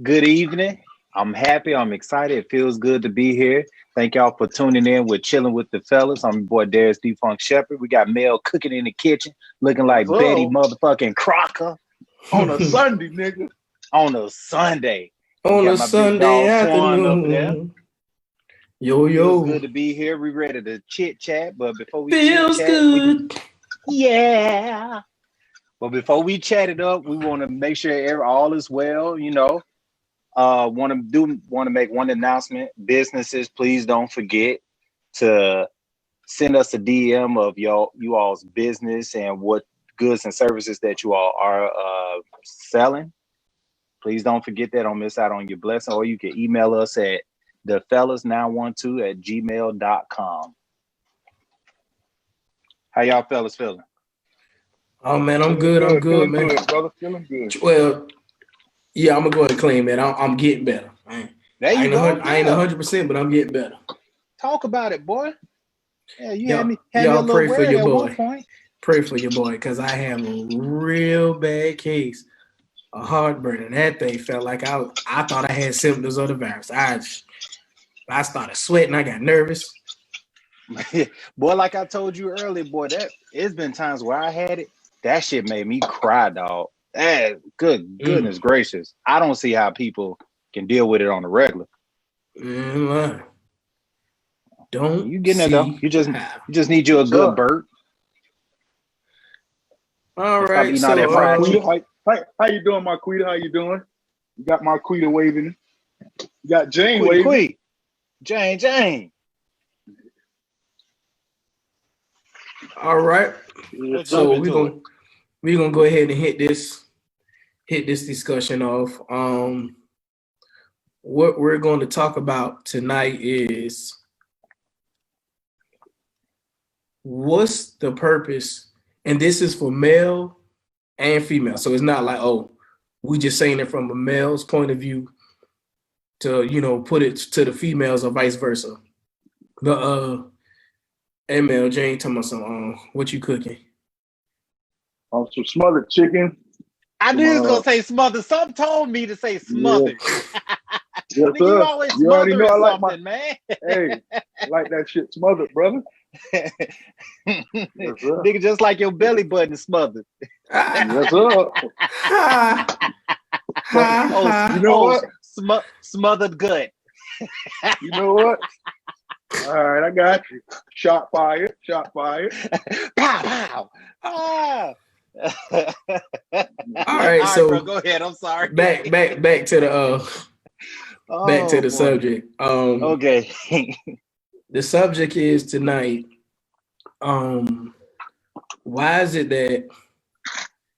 Good evening. I'm happy. I'm excited. It feels good to be here. Thank y'all for tuning in. We're chilling with the fellas. I'm your boy Darius D. Funk Shepherd. We got Mel cooking in the kitchen, looking Yes, like Betty sir. motherfucking Crocker On a Sunday, nigga. on a Sunday. We On got a my big Sunday dog Twan up there. afternoon. Yo, Feels yo. good to be here. We ready to chit chat, but before we chit Feels chat, good. yeah. But before we chat it up, we want to make sure all is well. Want to make one announcement. Businesses, please don't forget to send us a DM of you all's business and what goods and services that you all are selling. Please don't forget that. Don't miss out on your blessing. Or you can email us at thefellas912@gmail.com. How y'all fellas feeling? Oh, man, I'm Feeling good. I'm good, feeling man. good, brother. Feeling good. Well, yeah, I'm going to go ahead and claim that. I'm getting better. There you go. I ain't 100%, but I'm getting better. Talk about it, boy. Yeah, you had me a y'all little pray for worried your at boy. one point. Pray for your boy, because I have a real bad case of heartburn. And that thing felt like I thought I had symptoms of the virus. I started sweating. I got nervous. Boy, like I told you earlier, boy, that it's been times where I had it. That shit made me cry, dog. Goodness gracious. I don't see how people can deal with it on the regular. Don't you getting it though? You just need you a good burp. All right. So how you doing, Marquita? How you doing? You got Marquita waving. You got Jane waving. Jane. All right. So we're gonna go ahead and hit this discussion off. What we're going to talk about tonight is what's the purpose, and this is for male and female. So it's not like, oh, we just saying it from a male's point of view to put it to the females or vice versa. But hey, Mel, Jane, tell me some what you cooking? Some smothered chicken. I knew you was gonna say smothered. Something told me to say smothered. Yes, you always you already know I like something, man. Hey, I like that shit smothered, brother. Yes, nigga, just like your belly button is smothered. Yes, sir. You know what? Smothered gut. You know what? All right, I got you. Shot fired. Pow, pow. Ah. All right, so bro, go ahead. I'm sorry. Back to the subject. Okay. The subject is tonight. Why is it that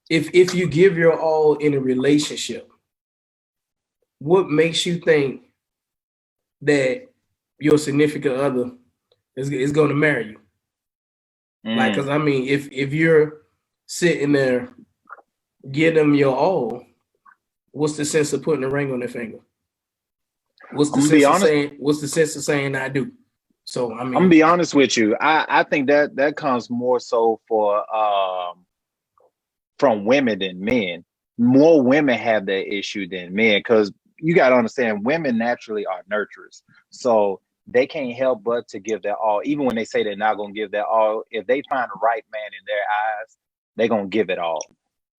if you give your all in a relationship, what makes you think that your significant other is going to marry you? Like, because I mean, if you're sitting there, give them your all, what's the sense of putting a ring on their finger? What's the sense of saying I do? So I mean, I'm gonna be honest with you. I think that comes more so for from women than men. More women have that issue than men, because you got to understand, women naturally are nurturers, so they can't help but to give their all. Even when they say they're not gonna give their all, if they find the right man in their eyes, they're gonna give it all.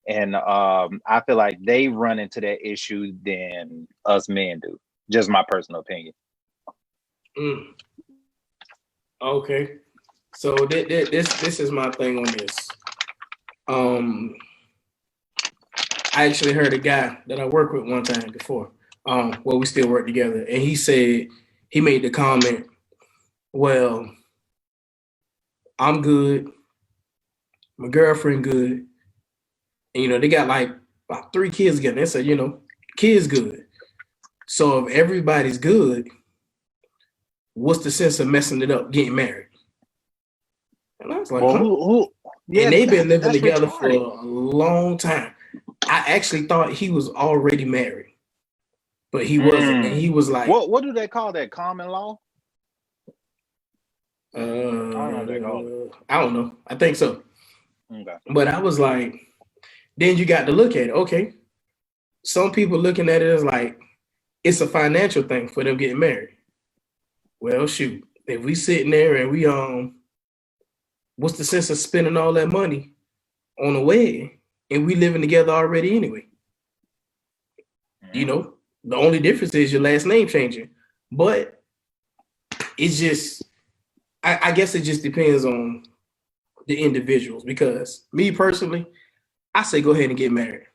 And I feel like they run into that issue than us men do. Just my personal opinion. Okay, so this is my thing on this. I actually heard a guy that I worked with one time before. Well, we still work together, and he made the comment, well, I'm good, my girlfriend good, and they got like about 3 kids together. They said, kids good. So if everybody's good, what's the sense of messing it up, getting married? And I was like, and they've been living together for a long time. I actually thought he was already married, but he wasn't. And he was like, what do they call that? Common law? I don't know. I think so. Okay. But I was like, then you got to look at it. Okay. Some people looking at it as like, it's a financial thing for them getting married. Well, shoot, if we sitting there and we what's the sense of spending all that money on a wedding and we living together already anyway? You know, the only difference is your last name changing. But it's just, I guess it just depends on the individuals, because me personally, I say go ahead and get married.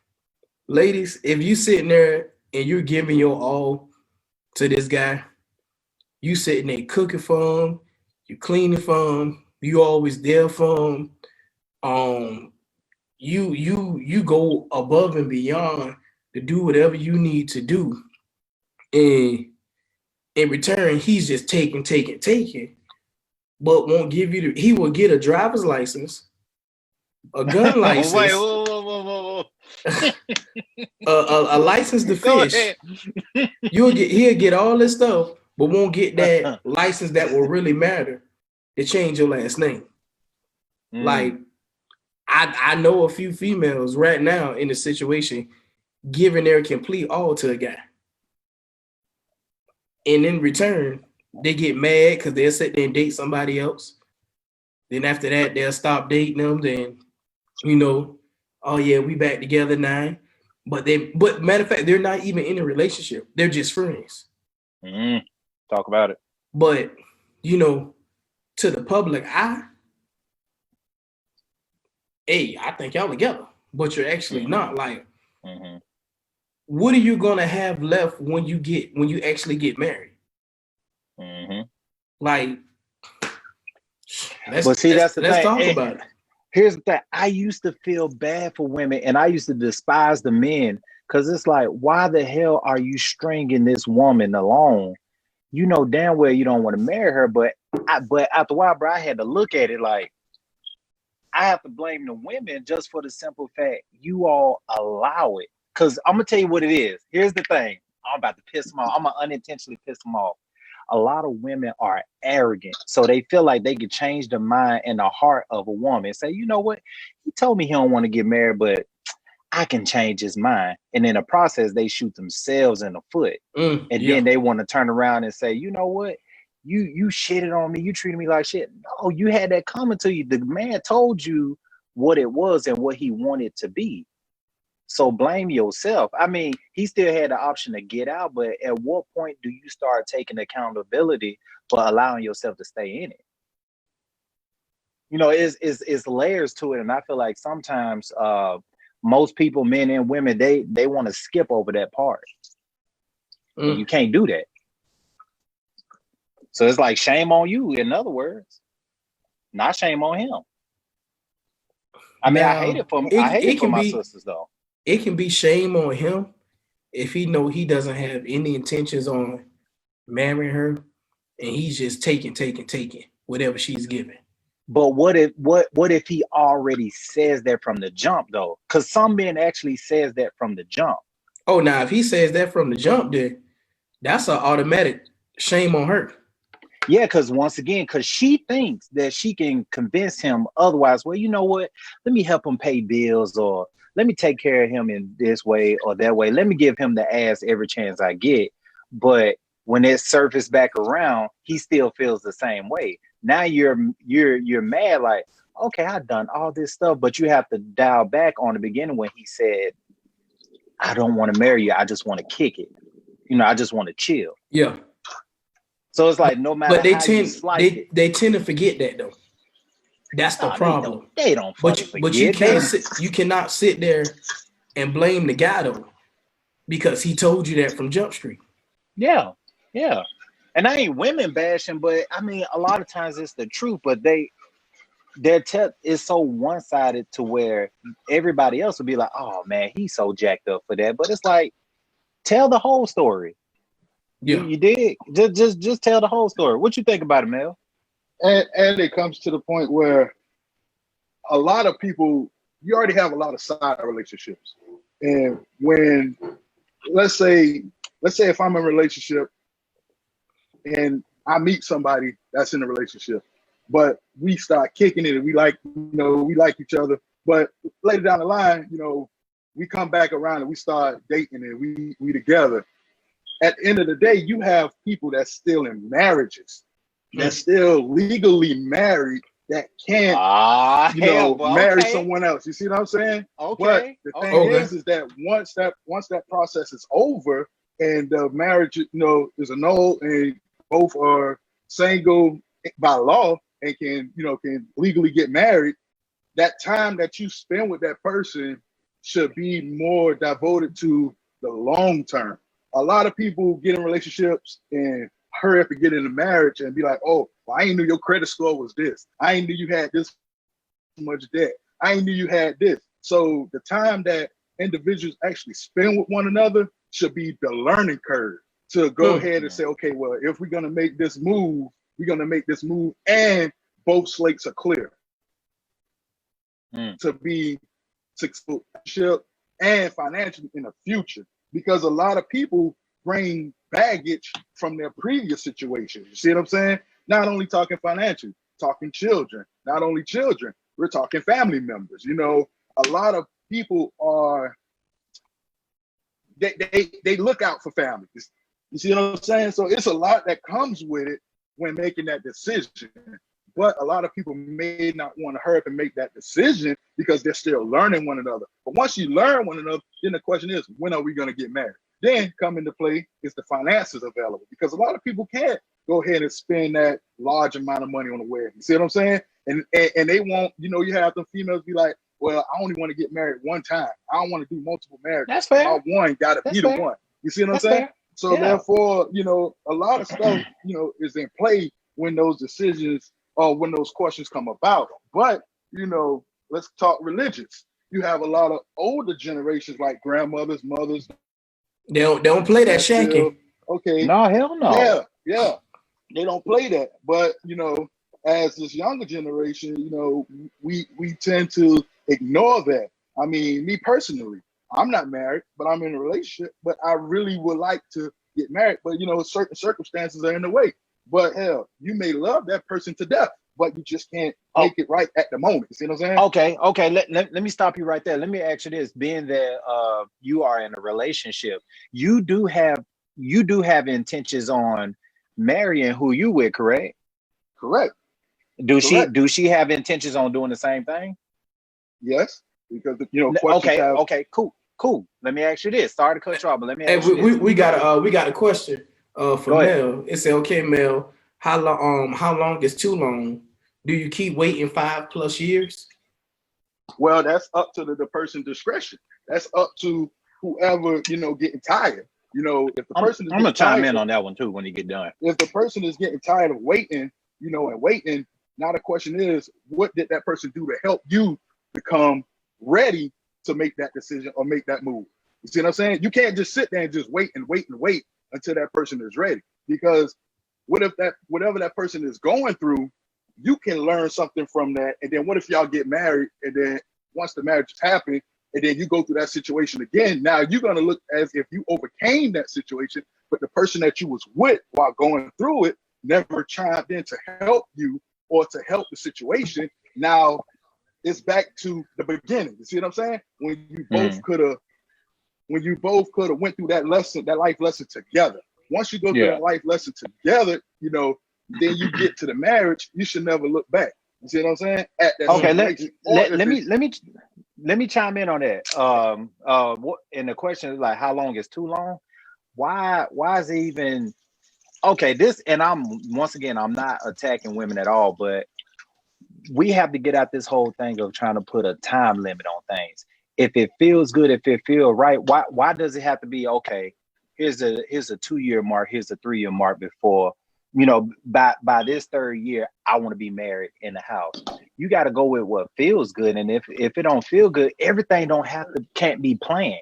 Ladies, if you sitting there and you're giving your all to this guy, you sitting there cooking for him, you cleaning for him, you always there for him. You go above and beyond to do whatever you need to do. And in return, he's just taking, but won't give you he will get a driver's license, a gun license, Wait, whoa. a license to fish. He'll get all this stuff, but won't get that license that will really matter to change your last name. Like, I know a few females right now in the situation giving their complete all to a guy. And in return, they get mad because they'll sit there and date somebody else. Then after that, they'll stop dating them. Then, oh yeah, we back together now. But matter of fact, they're not even in a relationship. They're just friends. Talk about it. But, to the public eye, hey, I think y'all together. But you're actually not. Like, what are you gonna have left when you actually get married? Like, let's talk about it. Here's the thing. I used to feel bad for women, and I used to despise the men, because it's like, why the hell are you stringing this woman along? You know damn well you don't want to marry her, but after a while, bro, I had to look at it like, I have to blame the women just for the simple fact you all allow it. Because I'm gonna tell you what it is. Here's the thing. I'm about to piss them off. I'm gonna unintentionally piss them off. A lot of women are arrogant, so they feel like they can change the mind and the heart of a woman. Say, you know what? He told me he don't want to get married, but I can change his mind. And in the process, they shoot themselves in the foot. Then they want to turn around and say, you know what? You shitted on me. You treated me like shit. No, you had that coming to you. The man told you what it was and what he wanted to be. So blame yourself. I mean, he still had the option to get out, but at what point do you start taking accountability for allowing yourself to stay in it? It's layers to it, and I feel like sometimes most people, men and women, they want to skip over that part. And you can't do that. So it's like, shame on you, in other words, not shame on him. I mean, I hate it for my sisters, though. It can be shame on him if he know he doesn't have any intentions on marrying her, and he's just taking whatever she's giving. But what if he already says that from the jump, though? Because some men actually says that from the jump. Oh, now if he says that from the jump, then that's an automatic shame on her. Yeah, because once again, because she thinks that she can convince him otherwise. Well, you know what? Let me help him pay bills, or let me take care of him in this way or that way. Let me give him the ass every chance I get. But when it surfaces back around, he still feels the same way. Now you're mad, like, okay, I've done all this stuff, but you have to dial back on the beginning when he said, I don't want to marry you. I just want to kick it. I just want to chill. Yeah. So it's like, no matter but they how tend, you slice it. They tend to forget that, though. That's the problem. They don't forget. But you cannot sit there and blame the guy, though, because he told you that from Jump Street. Yeah. And I ain't women bashing, but I mean, a lot of times it's the truth, but their test is so one-sided to where everybody else will be like, oh man, he's so jacked up for that. But it's like, tell the whole story. Yeah. You did? Just tell the whole story. What you think about it, Mel? And it comes to the point where a lot of people, you already have a lot of side relationships. And when, let's say if I'm in a relationship and I meet somebody that's in a relationship, but we start kicking it and we like each other, but later down the line, we come back around and we start dating and we together. at the end of the day, you have people that's still in marriages, that's still legally married, that can't, marry someone else. You see what I'm saying? But the thing is that once that process is over and the marriage, is annulled and both are single by law and can legally get married, that time that you spend with that person should be more devoted to the long term. A lot of people get in relationships and hurry up and get into marriage and be like, oh, well, I ain't knew your credit score was this. I ain't knew you had this much debt. I ain't knew you had this. So the time that individuals actually spend with one another should be the learning curve to go ahead and say, okay, well, if we're going to make this move, we're going to make this move and both slates are clear to be successful and financially in the future. Because a lot of people bring baggage from their previous situations. You see what I'm saying? Not only talking financial, talking children, not only children, we're talking family members. A lot of people are, they look out for families. You see what I'm saying? So it's a lot that comes with it when making that decision. But a lot of people may not want to hurry up and make that decision because they're still learning one another. But once you learn one another, then the question is, when are we going to get married? Then come into play is the finances available, because a lot of people can't go ahead and spend that large amount of money on a wedding. You see what I'm saying? And they won't, you have the females be like, well, I only want to get married one time. I don't want to do multiple marriages. That's fair. My one got to be the one. You see what I'm saying? Fair. So therefore, a lot of stuff, is in play when those decisions or when those questions come about. But, let's talk religious. You have a lot of older generations like grandmothers, mothers. They don't play that shanking. Okay. No, hell no. Yeah. They don't play that. But, as this younger generation, we tend to ignore that. I mean, me personally, I'm not married, but I'm in a relationship, but I really would like to get married. But, certain circumstances are in the way. But hell, you may love that person to death, but you just can't make it right at the moment. You see what I'm saying? Okay. Let me stop you right there. Let me ask you this: being that you are in a relationship, you do have intentions on marrying who you with, correct? Correct. Do she have intentions on doing the same thing? Yes, because Okay, cool. Let me ask you this. Sorry to cut you off, but let me ask you this. We got a question for Mel. It said, okay, Mel, how long is too long? Do you keep waiting 5+ years? Well, that's up to the person's discretion. That's up to whoever, getting tired. If the person is, I'm gonna chime in on that one too when you get done. If the person is getting tired of waiting, and waiting, now the question is, what did that person do to help you become ready to make that decision or make that move? You see what I'm saying? You can't just sit there and just wait until that person is ready. Because what if whatever that person is going through, you can learn something from that. And then what if y'all get married, and then once the marriage is happening, and then you go through that situation again, now you're going to look as if you overcame that situation, but the person that you was with while going through it never chimed in to help you or to help the situation. Now it's back to the beginning. You see what I'm saying? When you both could have went through that life lesson together. Once you go through that life lesson together, then you get to the marriage, you should never look back. You see what I'm saying? At that let me chime in on that. And the question is like, how long is too long? Why is it even okay? I'm not attacking women at all, but we have to get out this whole thing of trying to put a time limit on things. If it feels good, if it feels right, why does it have to be okay? Here's a 2-year mark, here's a 3-year mark before, by this 3rd year, I want to be married in the house. You got to go with what feels good. And if it don't feel good, everything can't be planned.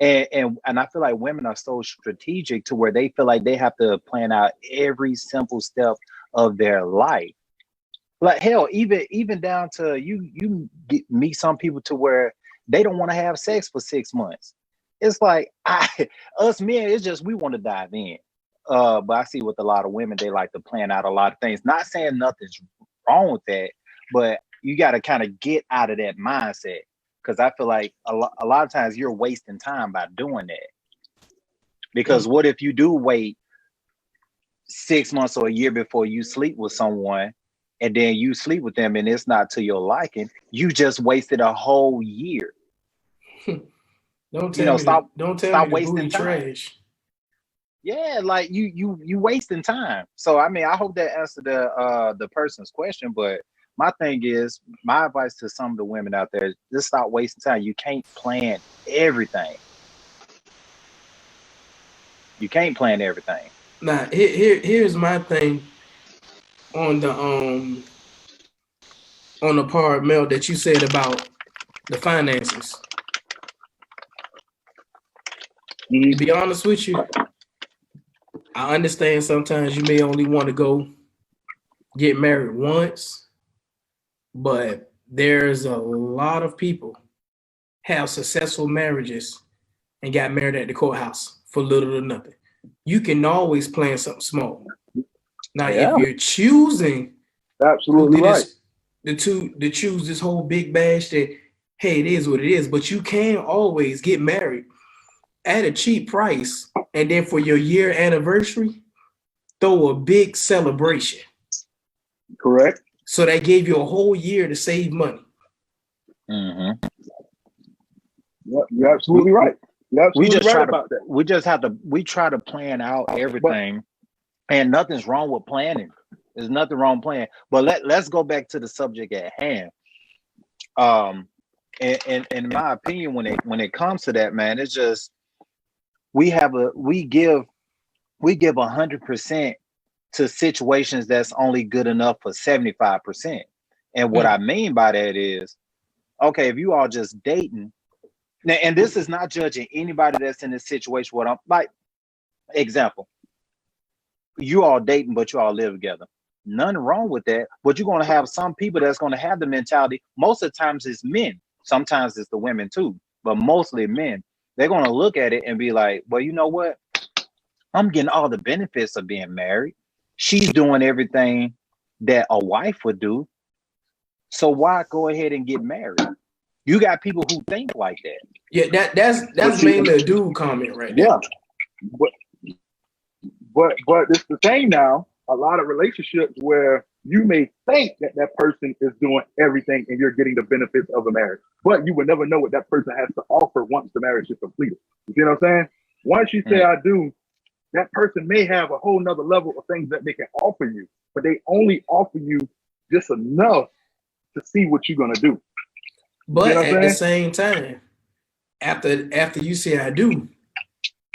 And I feel like women are so strategic to where they feel like they have to plan out every simple step of their life. Like hell, even down to you meet some people to where they don't want to have sex for 6 months. It's like us men, it's just we want to dive in. But I see with a lot of women, they like to plan out a lot of things. Not saying nothing's wrong with that, but you got to kind of get out of that mindset, because I feel like a lot of times you're wasting time by doing that. Because what if you do wait 6 months or a year before you sleep with someone, and then you sleep with them and it's not to your liking? You just wasted a whole year. Don't tell me the wasting booty time. trash. Yeah, like you wasting time. So I mean, I hope that answered the person's question. But my thing is, my advice to some of the women out there: just stop wasting time. You can't plan everything. You can't plan everything. Now, here's my thing on the part, Mel, that you said about the finances. To be honest with you, I understand sometimes you may only want to go get married once, but there's a lot of people have successful marriages and got married at the courthouse for little or nothing. You can always plan something small. Now, if you're choosing absolutely right to choose this whole big bash that, hey, it is what it is, but you can always get married at a cheap price, and then for your year anniversary, throw a big celebration. Correct. So that gave you a whole year to save money. Mm-hmm. Yep, you're absolutely right. You're absolutely right about that. We try to plan out everything, and nothing's wrong with planning. There's nothing wrong with planning. But let's go back to the subject at hand. And in my opinion, when it comes to that, man, it's just we give 100% to situations that's only good enough for 75%. And what I mean by that is, okay, if you all just dating, and this is not judging anybody that's in this situation. What I'm like, example, you all dating, but you all live together. Nothing wrong with that. But you're going to have some people that's going to have the mentality. Most of the times it's men. Sometimes it's the women too, but mostly men. They're going to look at it and be like, well, you know what? I'm getting all the benefits of being married. She's doing everything that a wife would do. So why go ahead and get married? You got people who think like that. Yeah, that's mainly a dude comment right there. Yeah. But it's the thing now, a lot of relationships where you may think that person is doing everything and you're getting the benefits of a marriage, but you will never know what that person has to offer once the marriage is completed. You see what I'm saying? Once you say I do, that person may have a whole nother level of things that they can offer you, but they only offer you just enough to see what you're going to do. But at the same time, after you say I do,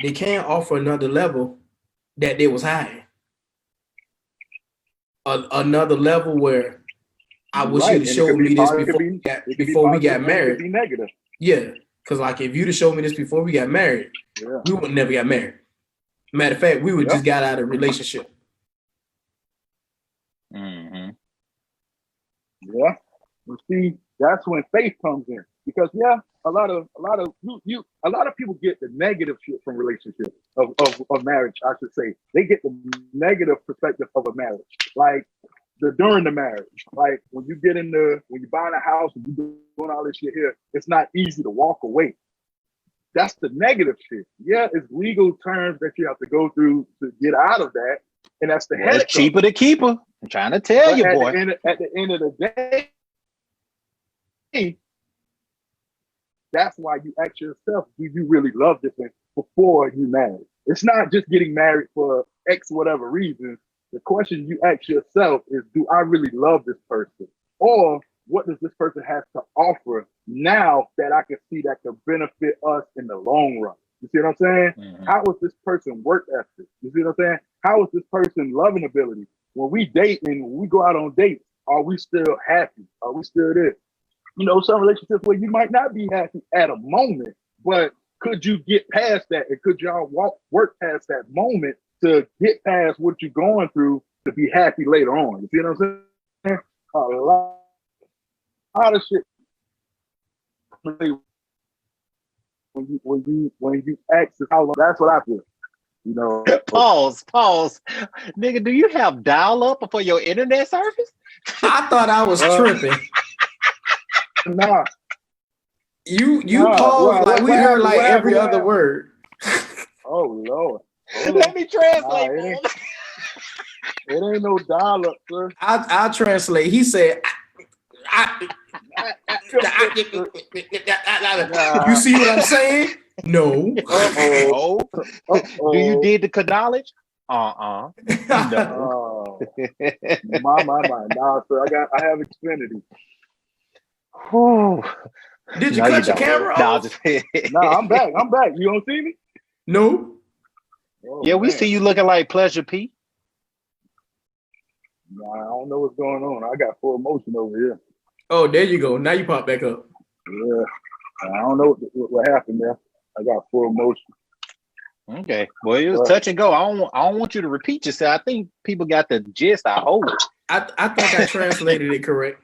they can't offer another level that they was hiding. Another level where I wish you'd have showed me this before we got married. It could be negative. Yeah, because like if you'd have showed me this before we got married, we would never got married. Matter of fact, we would just got out of a relationship. Mm-hmm. Yeah. Well, see, that's when faith comes in, because a lot of people get the negative shit from relationships of marriage. I should say they get the negative perspective of a marriage, like during the marriage, like when you buying a house and you doing all this shit here, it's not easy to walk away. That's the negative shit. Yeah, it's legal terms that you have to go through to get out of that, and that's the headache. It's cheaper to keep her. I'm trying to tell you, boy. At the end of the day, that's why you ask yourself, do you really love this thing before you marry? It's not just getting married for X whatever reason. The question you ask yourself is, do I really love this person? Or what does this person have to offer now that I can see that could benefit us in the long run? You see what I'm saying? Mm-hmm. How is this person work ethic? You see what I'm saying? How is this person loving ability? When we date and when we go out on dates, are we still happy? Are we still there? You know, some relationships where you might not be happy at a moment, but could you get past that? And could y'all work past that moment to get past what you're going through to be happy later on? You see what I'm saying? A lot of shit. When you ask how long, that's what I feel. You know. Pause. Nigga, do you have dial-up for your internet service? I thought I was tripping. Nah. You paused like we heard like every other word. Oh Lord. Let me translate. It ain't no dial-up, sir. I'll translate. He said, you see what I'm saying? No. Uh-oh. No. Do you did the knowledge? No. My. Nah, sir. I have Xfinity. Did you cut your camera off? Nah, I'm back. You don't see me? No. Oh, yeah, we man. see you looking like Pleasure P. Nah, I don't know what's going on. I got full motion over here. Oh, there you go. Now you pop back up. Yeah. I don't know what happened there. I got full motion. Okay. Well, it was touch and go. I don't want you to repeat yourself. I think people got the gist. I hope. I think I translated it correct.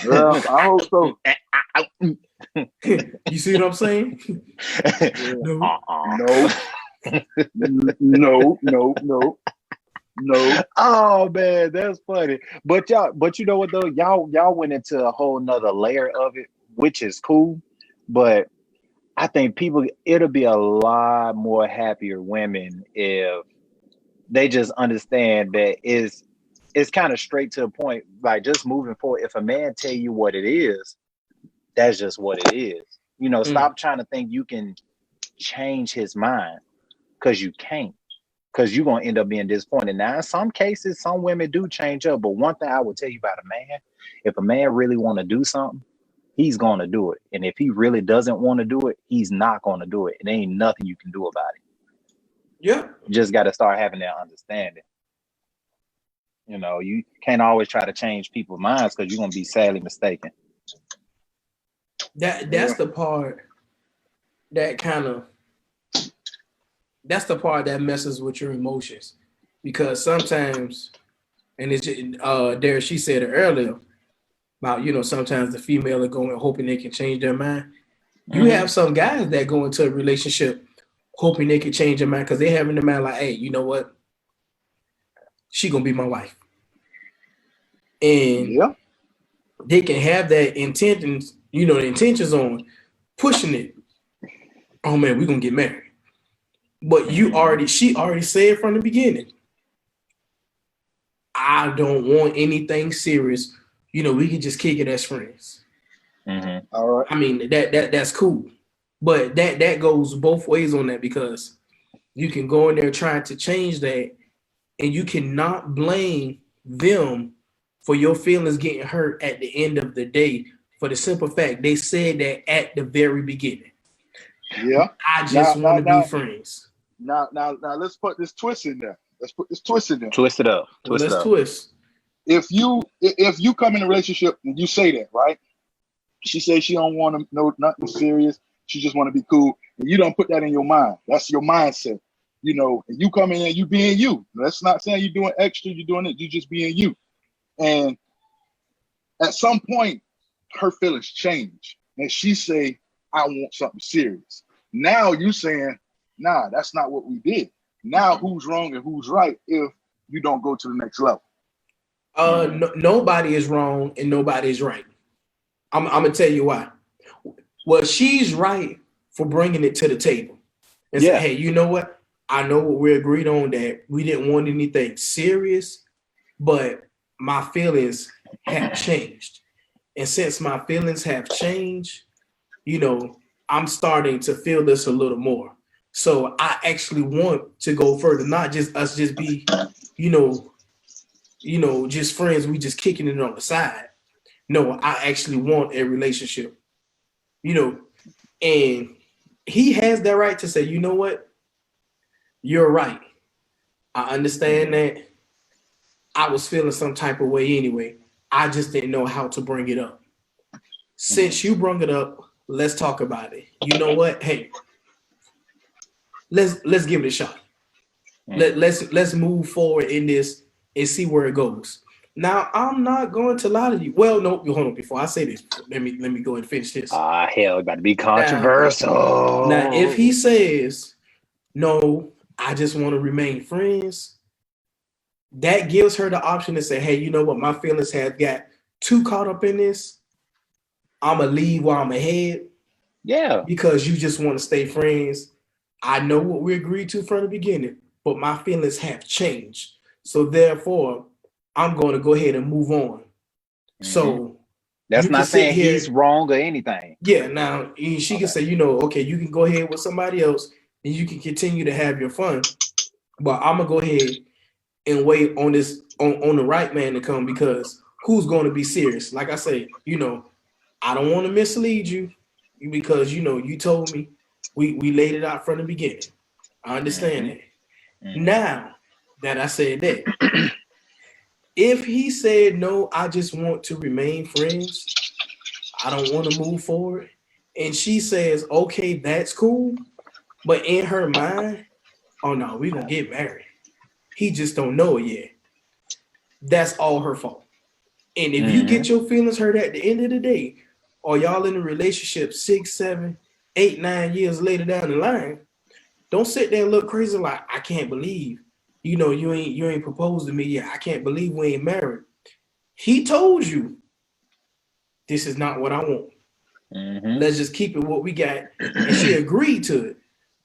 Well, I hope so. You see what I'm saying? No. Oh man, that's funny. But you know what though? Y'all went into a whole nother layer of it, which is cool. But I think it'll be a lot more happier women if they just understand that it's kind of straight to the point, like just moving forward. If a man tell you what it is, that's just what it is. You know, stop trying to think you can change his mind, because you can't. Because you're gonna end up being disappointed. Now, in some cases, some women do change up. But one thing I will tell you about a man, if a man really want to do something, he's gonna do it. And if he really doesn't want to do it, he's not gonna do it. It ain't nothing you can do about it. Yeah. You just got to start having that understanding. You know, you can't always try to change people's minds, because you're gonna be sadly mistaken. That's the part that's the part that messes with your emotions, because sometimes, and it's there, she said it earlier about, you know, sometimes the female are going hoping they can change their mind. You have some guys that go into a relationship hoping they can change their mind, because they have in their mind like, hey, you know what, she gonna be my wife, and they can have that intentions, you know, the intentions on pushing it. Oh man, we're gonna get married. But she already said from the beginning, I don't want anything serious. You know, we can just kick it as friends. All right. I mean, that's cool. But that goes both ways on that, because you can go in there trying to change that, and you cannot blame them for your feelings getting hurt at the end of the day, for the simple fact they said that at the very beginning. Yeah. I just want to be friends. Now, let's put this twist in there. Twist it up. Twist. If you come in a relationship and you say that, right? She says she don't want to know nothing serious. She just want to be cool, and you don't put that in your mind. That's your mindset, you know. And you come in and you being you. That's not saying you're doing extra. You're doing it. You just being you. And at some point, her feelings change, and she say, "I want something serious." Now you saying, nah, that's not what we did. Now who's wrong and who's right if you don't go to the next level? Nobody is wrong and nobody is right. I'm gonna tell you why. Well, she's right for bringing it to the table and say, hey, you know what? I know what we agreed on, that we didn't want anything serious, but my feelings have changed. And since my feelings have changed, you know, I'm starting to feel this a little more. So I actually want to go further, not just us just be, you know, just friends. We just kicking it on the side. No, I actually want a relationship, you know, and he has that right to say, you know what? You're right. I understand that I was feeling some type of way anyway. I just didn't know how to bring it up. Since you brought it up, let's talk about it. You know what? Hey, let's give it a shot. Let's move forward in this and see where it goes. Now, I'm not going to lie to you. Well, no, hold on. Before I say this, let me go and finish this. Hell, about to be controversial. Now, if he says, no, I just want to remain friends, that gives her the option to say, hey, you know what? My feelings have got too caught up in this. I'm going to leave while I'm ahead. Yeah. Because you just want to stay friends. I know what we agreed to from the beginning, but my feelings have changed. So therefore, I'm going to go ahead and move on. Mm-hmm. So that's not saying he's wrong or anything. Yeah, now she can say, okay, you can go ahead with somebody else and you can continue to have your fun. But I'm gonna go ahead and wait on this on the right man to come, because who's going to be serious? Like I say, I don't want to mislead you, because you told me we laid it out from the beginning. I understand that. Now that I said that, if he said no, I just want to remain friends, I don't want to move forward, and she says, okay, that's cool, but in her mind, oh no, we're gonna get married. He just don't know it yet. That's all her fault. And if you get your feelings hurt at the end of the day, or y'all in a relationship 6, 7, 8, 9 years later down the line, don't sit there and look crazy like, I can't believe, you ain't proposed to me yet. I can't believe we ain't married. He told you this is not what I want. Let's just keep it what we got. And she agreed to it.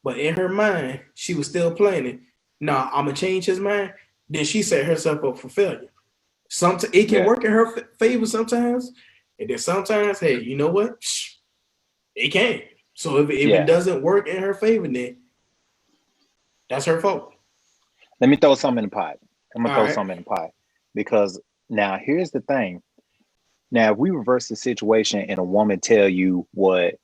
But in her mind, she was still planning. Nah, I'm gonna change his mind. Then she set herself up for failure. It can work in her favor sometimes, and then sometimes, hey, you know what? It can't. So if it doesn't work in her favor, then that's her fault. Let me throw something in the pot. I'm gonna throw something in the pot, because now here's the thing. Now, if we reverse the situation and a woman tell you what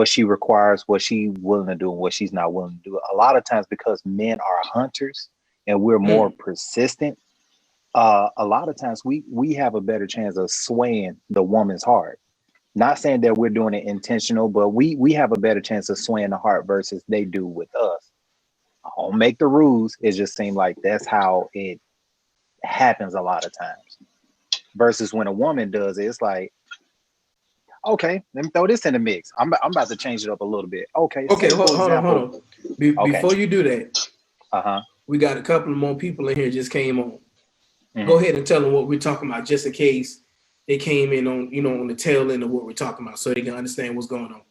she requires, what she's willing to do, and what she's not willing to do, a lot of times, because men are hunters and we're more persistent, a lot of times we have a better chance of swaying the woman's heart. Not saying that we're doing it intentional, but we have a better chance of swaying the heart versus they do with us. I don't make the rules. It just seems like that's how it happens a lot of times. Versus when a woman does it, it's like, okay, let me throw this in the mix. I'm about to change it up a little bit. Okay, hold on. Before you do that, we got a couple of more people in here just came on. Go ahead and tell them what we're talking about, just in case they came in on, on the tail end of what we're talking about, so they can understand what's going on.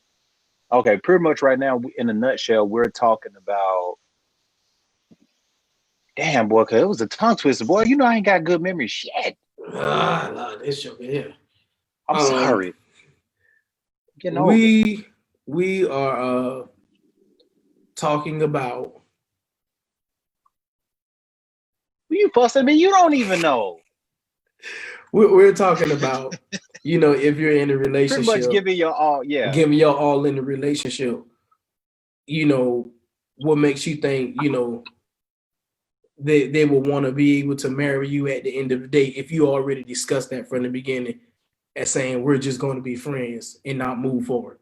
Okay, pretty much right now, in a nutshell, we're talking about. Damn, boy, because it was a tongue twister, boy. I ain't got good memory. Shit. This show here. I'm sorry. We are talking about. You fussing me? You don't even know. We're talking about, if you're in a relationship, pretty much giving your all, giving your all in the relationship. What makes you think, they will want to be able to marry you at the end of the day if you already discussed that from the beginning, as saying we're just going to be friends and not move forward.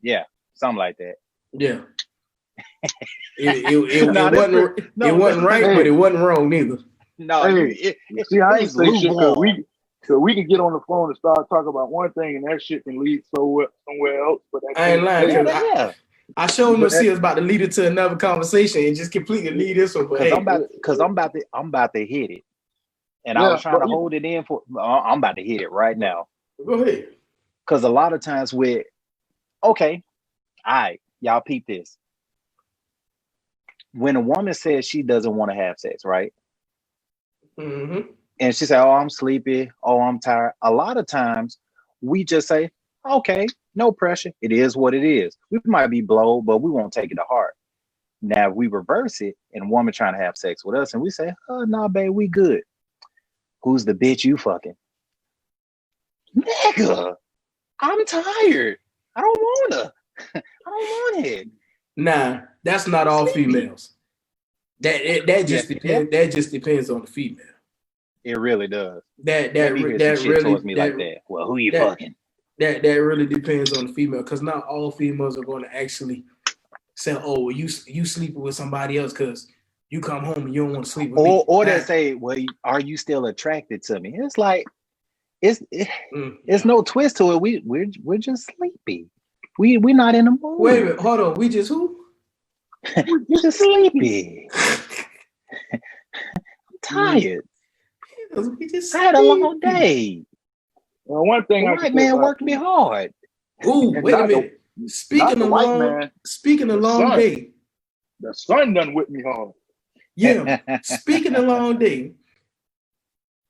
Yeah, something like that. Yeah. It wasn't right, but it wasn't wrong neither. No, see, I ain't say shit, because we can get on the phone and start talking about one thing, and that shit can lead somewhere else. But I ain't lying. I sure no see us about to lead it to another conversation and just completely lead this one. Because I'm about to hit it, and I was trying to hold it in for. I'm about to hit it right now. Go ahead. Because a lot of times all right, y'all peep this. When a woman says she doesn't want to have sex, right? And she said, "Oh, I'm sleepy. Oh, I'm tired." A lot of times we just say, "Okay, no pressure. It is what it is." We might be blown, but we won't take it to heart. Now, if we reverse it and a woman trying to have sex with us and we say, "Oh, nah, babe, we good." Who's the bitch you fucking? Nigga, I'm tired. I don't want it. Nah, that's not all females. That just depends. That just depends on the female. It really does. That really towards me like that. Well, who you fucking? That really depends on the female, because not all females are going to actually say, "Oh, you sleeping with somebody else because you come home and you don't want to sleep with me." Or they say, "Well, are you still attracted to me?" It's like it's no twist to it. We're just sleepy. We're not in the mood. Wait a minute, hold on. We just who? We're just sleepy. I'm tired. We just I had a long day. Well, one thing the white man worked me hard. Ooh, wait a minute. Speaking of white long, man. speaking of The long son. day. The son done whipped me hard. Yeah. Speaking of long day,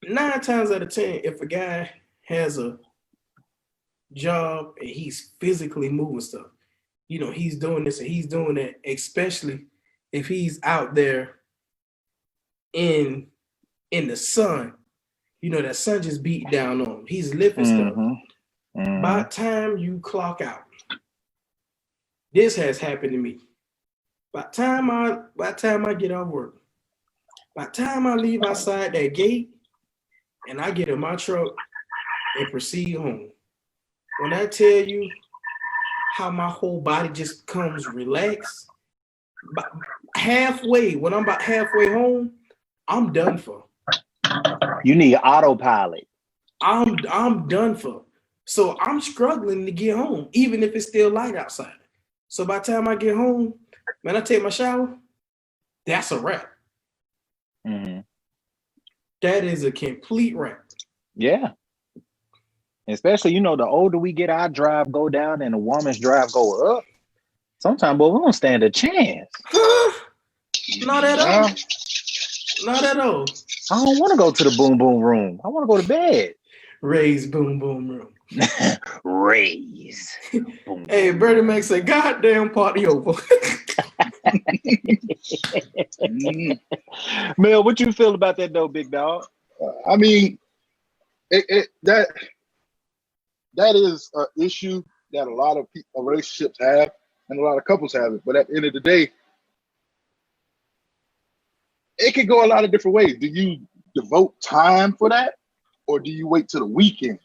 9 times out of 10, if a guy has a job and he's physically moving stuff, you know, he's doing this and he's doing that, especially if he's out there in the sun, you know, that sun just beat down on him. He's lifting stuff. By the time you clock out, this has happened to me. By the time I get off work, by the time I leave outside that gate and I get in my truck and proceed home, when I tell you how my whole body just comes relaxed, when I'm about halfway home, I'm done for. You need autopilot. I'm done for. So I'm struggling to get home, even if it's still light outside. So by the time I get home, man, I take my shower, that's a wrap. Mm-hmm. That is a complete wrap. Yeah. Especially, you know, the older we get, our drive go down and the woman's drive go up. Sometimes, boy, we don't stand a chance. Not at all. Not at all. I don't want to go to the boom boom room. I want to go to bed. Ray's boom boom room. Ray's. Boom, hey, Bertie Mac said, "Goddamn party over." Mel, what you feel about that though, big dog? I mean, that is an issue that a lot of relationships have, and a lot of couples have it. But at the end of the day, it could go a lot of different ways. Do you devote time for that, or do you wait till the weekend?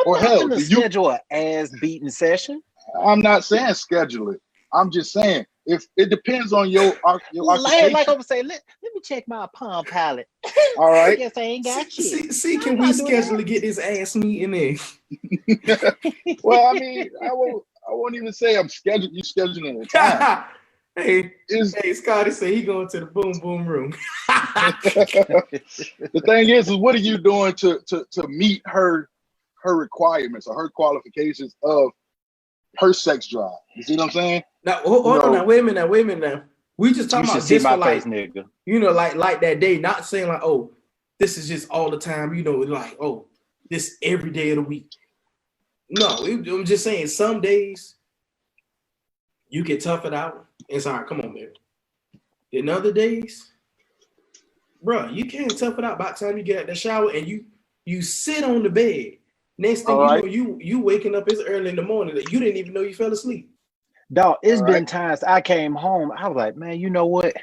I'm not going to schedule an ass-beating session. I'm not saying schedule it. I'm just saying if it depends on your occupation. Like I would say, let me check my Palm Pilot. All right. I guess I ain't got shit. See, can we schedule to get this ass meeting in? Well, I mean, I won't even say I'm scheduling. You scheduling the time. Hey, Scotty said he going to the boom boom room. The thing is what are you doing to meet her requirements or her qualifications of her sex drive? You see what I'm saying? Now, hold on now. Wait a minute now. We just talking about just for like, nigga. You know, like that day, not saying like, oh, this is just all the time, you know, like, oh, this every day of the week. No, I'm just saying some days you can tough it out. It's all right, come on, man. In other days, bro, you can't tough it out by the time you get out the shower and you sit on the bed. Next thing you know, you waking up, it's early in the morning that you didn't even know you fell asleep. Dog, it's been times I came home, I was like, man, you know what?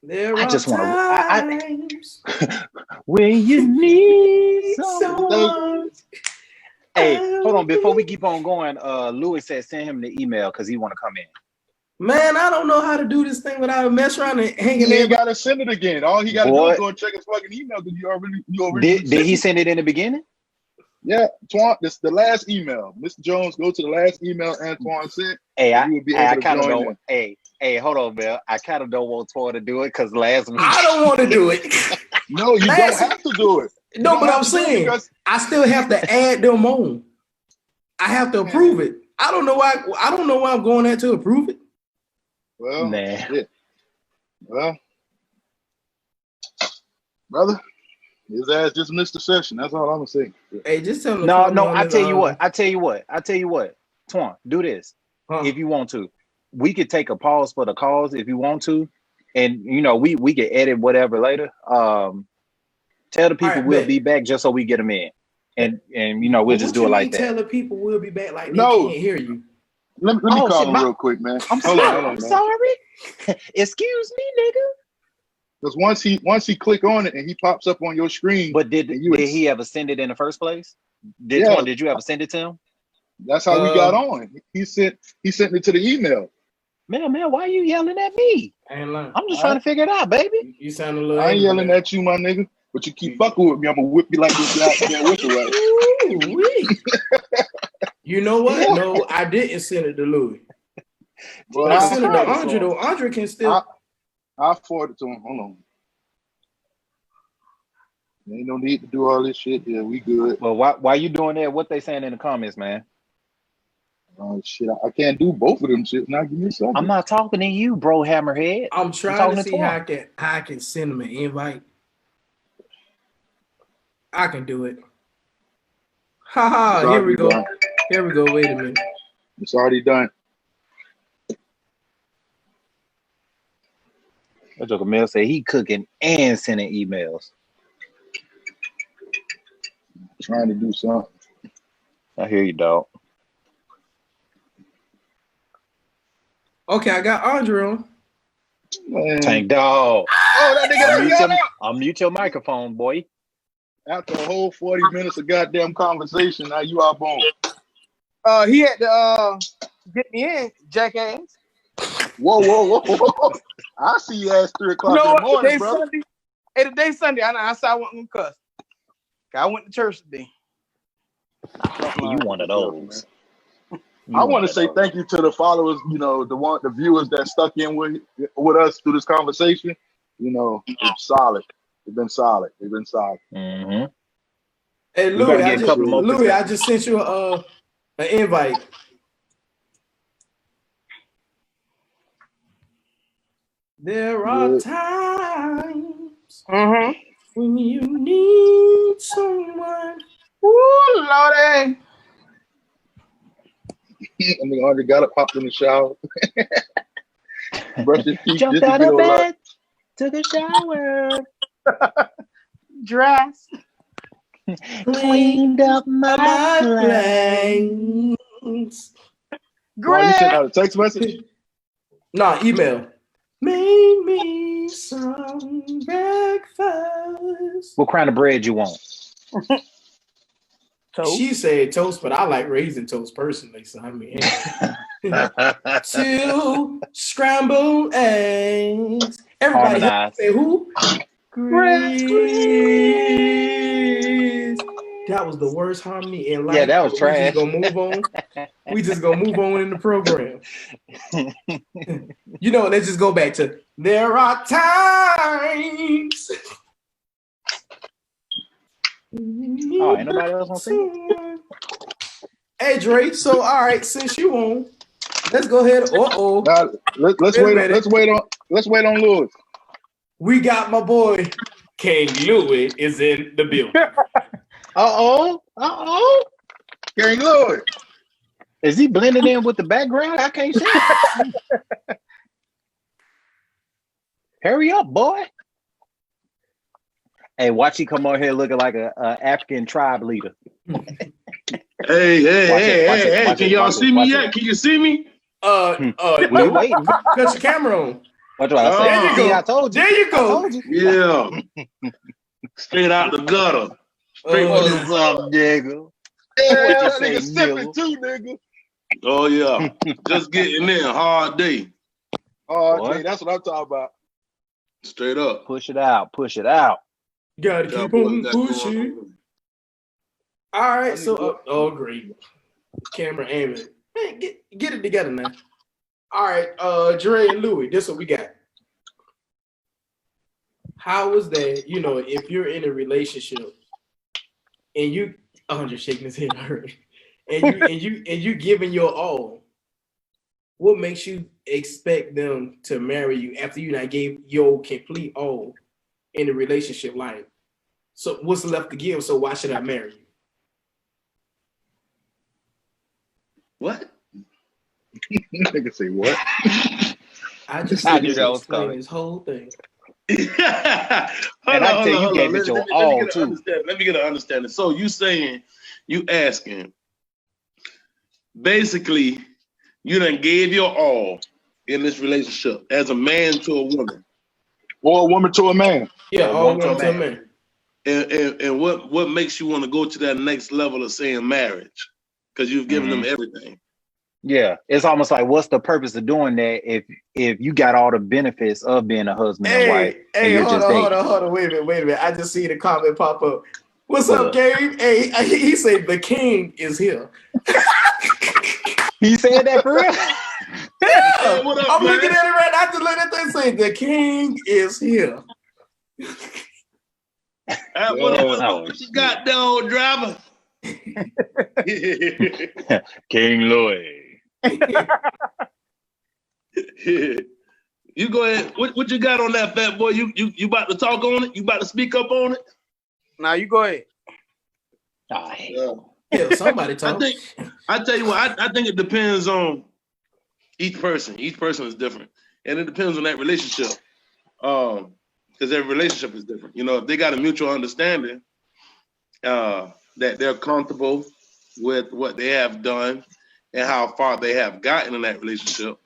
I just want to. When you need someone. Hey, hold on. Before we keep on going, Louis said send him the email because he want to come in. Man, I don't know how to do this thing without mess around and hanging there. He got to send it again. All he got to do is go and check his fucking email because you already did he send it in the beginning? Yeah, Twan, this is the last email. Mr. Jones, go to the last email Antoine sent. Hey, I kind of don't. Hey, hold on, Bill. I kind of don't want Twan to do it because last week I don't want to do it. No, you don't have to do it. No, but I'm saying I still have to add them on. I have to approve it. I don't know why I'm going there to approve it. Well, yeah. Well, brother. His ass just missed the session. That's all I'm gonna say. Hey, just tell him. No. I tell you what. Twan, do this if you want to. We could take a pause for the calls if you want to, and you know we can edit whatever later. Tell the people we'll be back just so we get them in, and you know we'll just do it like that. Tell the people we'll be back like they can't hear you. Let me call him real quick, man. I'm sorry. I'm sorry. Excuse me, nigga. Because once he click on it and he pops up on your screen. But did he ever send it in the first place? Did you ever send it to him? That's how we got on. He sent it to the email. Man, why are you yelling at me? I'm just trying to figure it out, baby. You sound a little. I ain't yelling at you, my nigga. But you keep fucking with me, I'm gonna whip you like this goddamn whistle right. You know what? No, I didn't send it to Louis. Well, I sent it to Andre though. Andre can still. I'll forward it to him. Hold on. Ain't no need to do all this shit. Yeah, we good. Well, why you doing that? What they saying in the comments, man? Oh shit! I can't do both of them shit. Now give me a second. I'm not talking to you, bro, Hammerhead. I'm trying to see how I can send him an invite. I can do it. Haha, here we go. Done. Here we go. Wait a minute. It's already done. I took a mail say he cooking and sending emails. Trying to do something. I hear you, dog. Okay, I got Andre on. Man. Tank dog. Oh, that nigga unmute your microphone, boy. After a whole 40 minutes of goddamn conversation, now you are born. He had to get me in, jackass. Whoa. I see you ass 3 o'clock in the morning, brother. Sunday. Hey, today's Sunday. I said I wasn't gonna cuss. I went to church today. You one of those. I want to say thank you to the followers, the viewers that stuck in with us through this conversation. It's solid. It's been solid. Mm-hmm. Hey, Louis, I just sent you an invite. There are times when you need someone. Ooh, Lordy. I mean, already got it, popped in the shower. Brush his teeth. Jumped out of bed, took a shower, dressed, cleaned up my plans. Oh, you sent out a text message? Nah, email. Made me some breakfast. What kind of bread you want? Toast. She said toast, but I like raisin toast personally. So I mean, 2 scrambled eggs. Everybody say who? Chris. That was the worst harmony in life. Yeah, that was trash. We just gonna move on in the program. Let's just go back to there are times. Oh, ain't nobody else want to sing? Hey, Dre. So, all right, since you on, let's go ahead. Let's wait on Lewis. We got my boy King Louis is in the building. King Louis. Is he blending in with the background? I can't see. Hurry up, boy. Hey, watch he come on here looking like a African tribe leader. Hey, can y'all see me yet? Can you see me? We waiting. Cut your camera on. What do I say? There you go. I told you. There you go. Yeah. Straight out the gutter. What's up, nigga? Yeah, that nigga sipping too, nigga. Oh, yeah. Just getting in. Hard day. Oh, okay, that's what I'm talking about. Straight up. Push it out. Gotta keep on pushing. All right, so great. Camera aiming. Man, get it together now. All right, Dre and Louis, this is what we got. How was that? If you're in a relationship and you, just shaking his head already, and you giving your all, what makes you expect them to marry you after you not gave your complete all in the relationship life? So what's left to give? So why should I marry you? What? Nigga say what? I just knew that was coming. This whole thing. And I tell you, gave it your all too. Let me get an understanding. So you asking, basically, you done gave your all in this relationship as a man to a woman, or a woman to a man. Yeah, all women to a man. And what makes you want to go to that next level of saying marriage? Because you've given them everything. Yeah, it's almost like, what's the purpose of doing that if you got all the benefits of being a husband and wife? Hey, hold on, wait a minute. I just see the comment pop up. What's up, Gabe? Hey, he said the king is here. He said that for real? Hey, what up, I'm man? looking at it right now. I just look at that saying the king is here. What up, goddamn driver? King Louis. You go ahead. What you got on that, fat boy? You about to talk on it? You about to speak up on it? Now you go ahead. Yeah, somebody talk. I tell you what, I think it depends on each person. Each person is different. And it depends on that relationship. Because every relationship is different. You know, if they got a mutual understanding, that they're comfortable with what they have done and how far they have gotten in that relationship,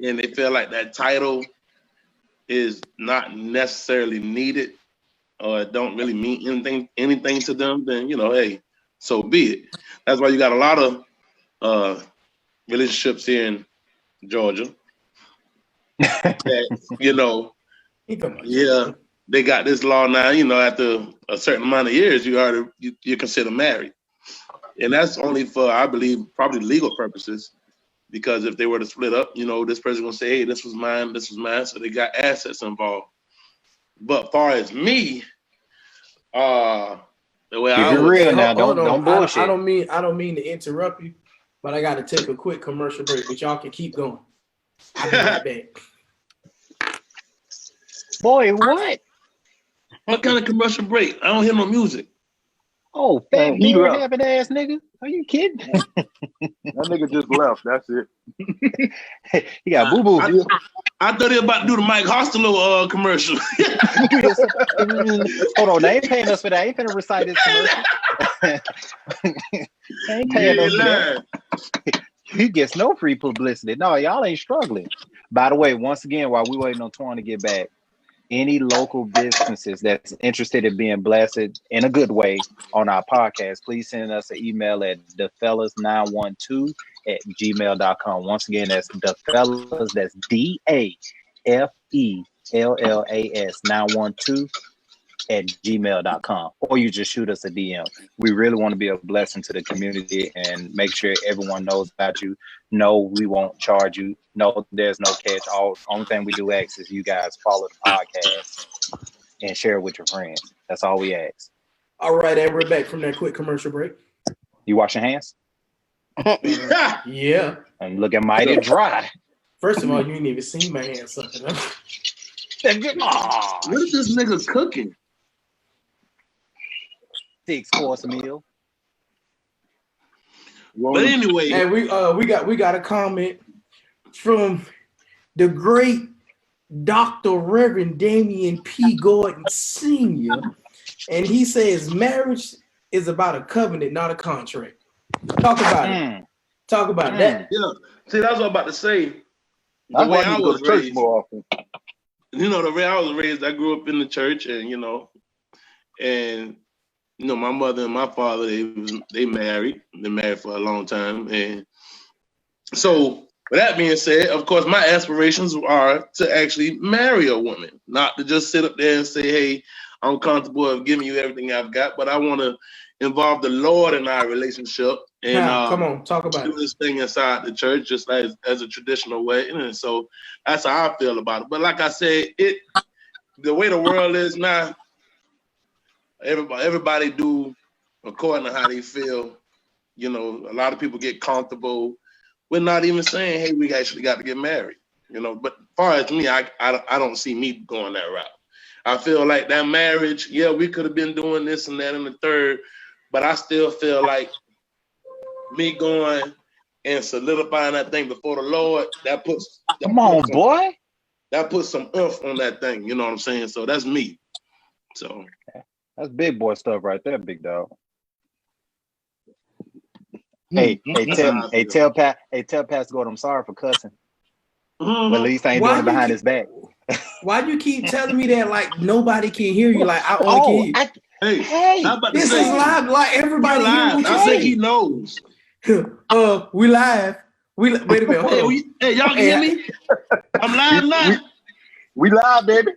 and they feel like that title is not necessarily needed or it don't really mean anything to them, then, you know, hey, so be it. That's why you got a lot of relationships here in Georgia that, you know, yeah, they got this law now, you know, after a certain amount of years, you're considered married. And that's only for, I believe, probably legal purposes. Because if they were to split up, you know, this person gonna say, hey, this was mine, so they got assets involved. But far as me, the way If you're real now, don't bullshit. I don't mean to interrupt you, but I gotta take a quick commercial break, but y'all can keep going. I'll be right back. Boy, what? What kind of commercial break? I don't hear no music. Oh, fat beard having ass nigga. Are you kidding? That nigga just left. That's it. He got boo boo. I thought he was about to do the Mike Hostelo commercial. Hold on, they ain't paying us for that. I ain't finna recite this commercial. They ain't paying us for that. He gets no free publicity. No, y'all ain't struggling. By the way, once again, while we waiting on Twan to get back, any local businesses that's interested in being blessed in a good way on our podcast, please send us an email at thefellas912@gmail.com. Once again, that's thefellas, that's DAFELLAS 912@gmail.com. Or you just shoot us a DM. We really want to be a blessing to the community and make sure everyone knows about you. No, we won't charge you. No, there's no catch. Only thing we do ask is you guys follow the podcast and share it with your friends. That's all we ask. All right, and we're back from that quick commercial break. You wash your hands? Yeah. And looking mighty dry. First of all, you ain't even seen my hands sucking. What is this nigga cooking? 6-course meal. But anyway, and we got a comment from the great Dr. Reverend Damion P. Gordon Sr. And he says marriage is about a covenant, not a contract. Talk about it. Talk about that. Yeah. See, that's what I'm about to say. The way I was raised, more often. You know, the way I was raised, I grew up in the church, and my mother and my father, they married. They married for a long time, and so with that being said, of course, my aspirations are to actually marry a woman, not to just sit up there and say, "Hey, I'm comfortable of giving you everything I've got," but I want to involve the Lord in our relationship and come on, talk about do this thing inside the church, just like as a traditional way. And so that's how I feel about it. But like I said, the way the world is now, everybody do according to how they feel. You know, a lot of people get comfortable. We're not even saying, hey, we actually got to get married. You know, but as far as me, I don't see me going that route. I feel like that marriage, yeah, we could have been doing this and that and the third, but I still feel like me going and solidifying that thing before the Lord, that puts some oomph on that thing. You know what I'm saying? So that's me. So that's big boy stuff right there, big dog. Hey, tell Pastor Gordon I'm sorry for cussing. But at least I ain't doing it behind his back. Why do you keep telling me that like nobody can hear you? Like I only can hear you. Hey, this is live. Like everybody hear what you I think he knows. We live. Wait a minute. Hold on. Hey, y'all can hear me? I'm live now. We live, baby.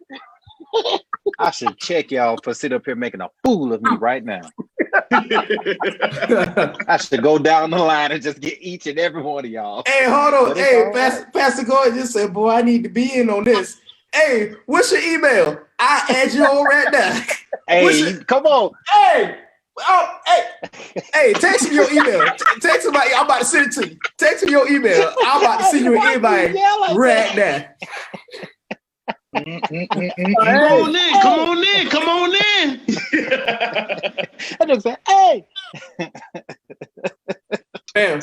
I should check y'all for sitting up here making a fool of me right now. I should go down the line and just get each and every one of y'all. Hey, hold on. Hey, Pastor Gordon just said, boy, I need to be in on this. Hey, what's your email? I add you on right now. Hey, come on. Hey, Oh, hey, text me your email. Text me I'm about to send it to you. Text me your email. I'm about to send you an invite right now. Come on in. I just said, hey. Bam.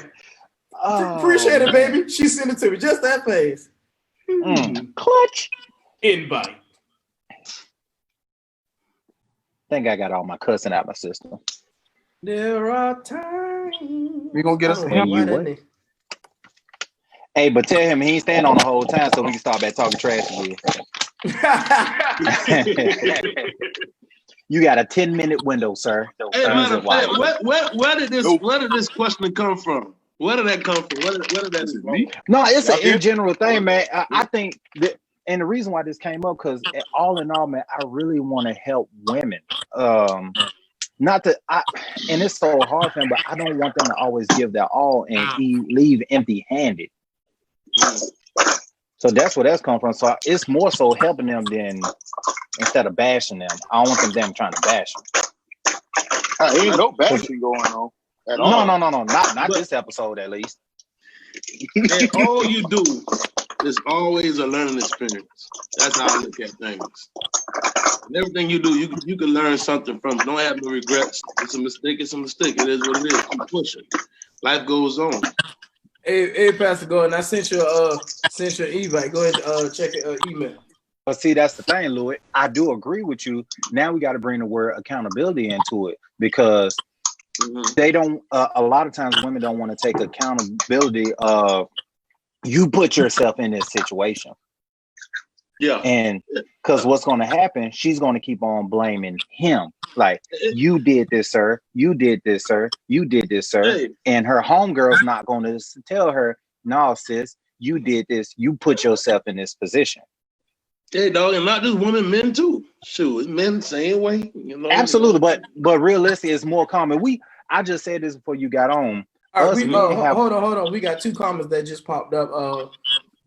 Appreciate it, baby. She sent it to me. Just that face. Clutch. Invite. Think I got all my cussing out my system. There are times. We gonna get us a When you what? Hey, but tell him he ain't staying on the whole time so we can start back talking trash again. You got a 10-minute window, sir. Hey, matter of fact, where did this question come from? Where did that come from? Where did that come? No, it's an in general thing, man. I think that, and the reason why this came up, because all in all, man, I really want to help women. And it's so hard for them, but I don't want them to always give their all and leave empty-handed. So that's where that's come from. So it's more so helping them than instead of bashing them. I don't want them trying to bash them. Ain't no bashing going on at all. No. Not this episode, at least. And all you do is always a learning experience. That's how I look at things. And everything you do, you can learn something from it. Don't have no regrets. It's a mistake. It's a mistake. It is what it is. Keep pushing. Life goes on. Hey, Pastor Gordon, I sent you an invite. Go ahead and check your email. But see, that's the thing, Louis. I do agree with you. Now we got to bring the word accountability into it, because they don't. A lot of times, women don't want to take accountability of you put yourself in this situation. Yeah. And because what's going to happen, she's going to keep on blaming him. Like, you did this, sir. You did this, sir. You did this, sir. Hey. And her homegirl's not going to tell her, no, sis, you did this. You put yourself in this position. Hey, dog, and not just women, men too. Shoot, men same way. You know. Absolutely, but realistic is more common. I just said this before you got on. All right, hold on. We got 2 comments that just popped up.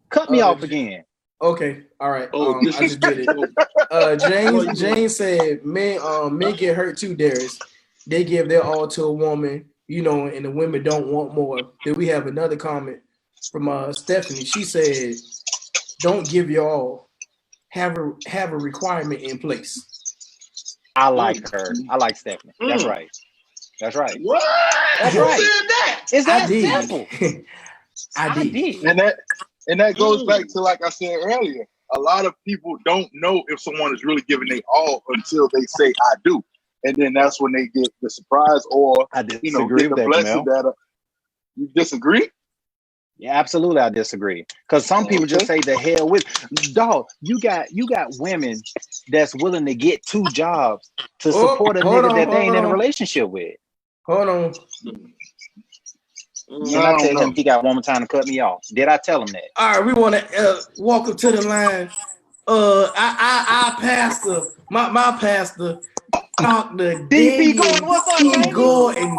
Cut me off again. Okay, all right. I just did it. James said, men get hurt too, Darius. They give their all to a woman, and the women don't want more. Then we have another comment from Stephanie. She said, don't give your all. Have a requirement in place. I like her. I like Stephanie. That's right. That's right. What? That's Who right. said that? Is that simple? I did. And that goes back to, like I said earlier, a lot of people don't know if someone is really giving their all until they say I do. And then that's when they get the surprise or get the blessing that you disagree? Yeah, absolutely, I disagree. Because some people just say the hell with dog. You got women that's willing to get 2 jobs to support a nigga that they ain't in a relationship with. Hold on. And I tell him he got one more time to cut me off. Did I tell him that? All right, we want to walk up to the line. Our pastor, my pastor, Dr. Damion P. Gordon,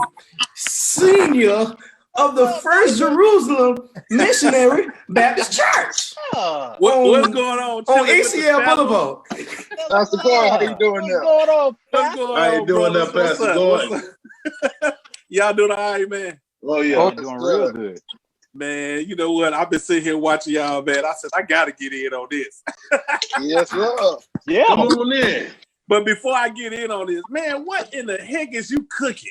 Senior of the First Jerusalem Missionary Baptist Church. What's going on? On ACL Boulevard. Pastor Gordon, how you doing there? What's going on? How you doing there, Pastor Gordon? Y'all doing all right, man? Oh, yeah. Doing real good. Man, you know what? I've been sitting here watching y'all, man. I said, I got to get in on this. Yes, sir. Yeah. Come on in. But before I get in on this, man, what in the heck is you cooking?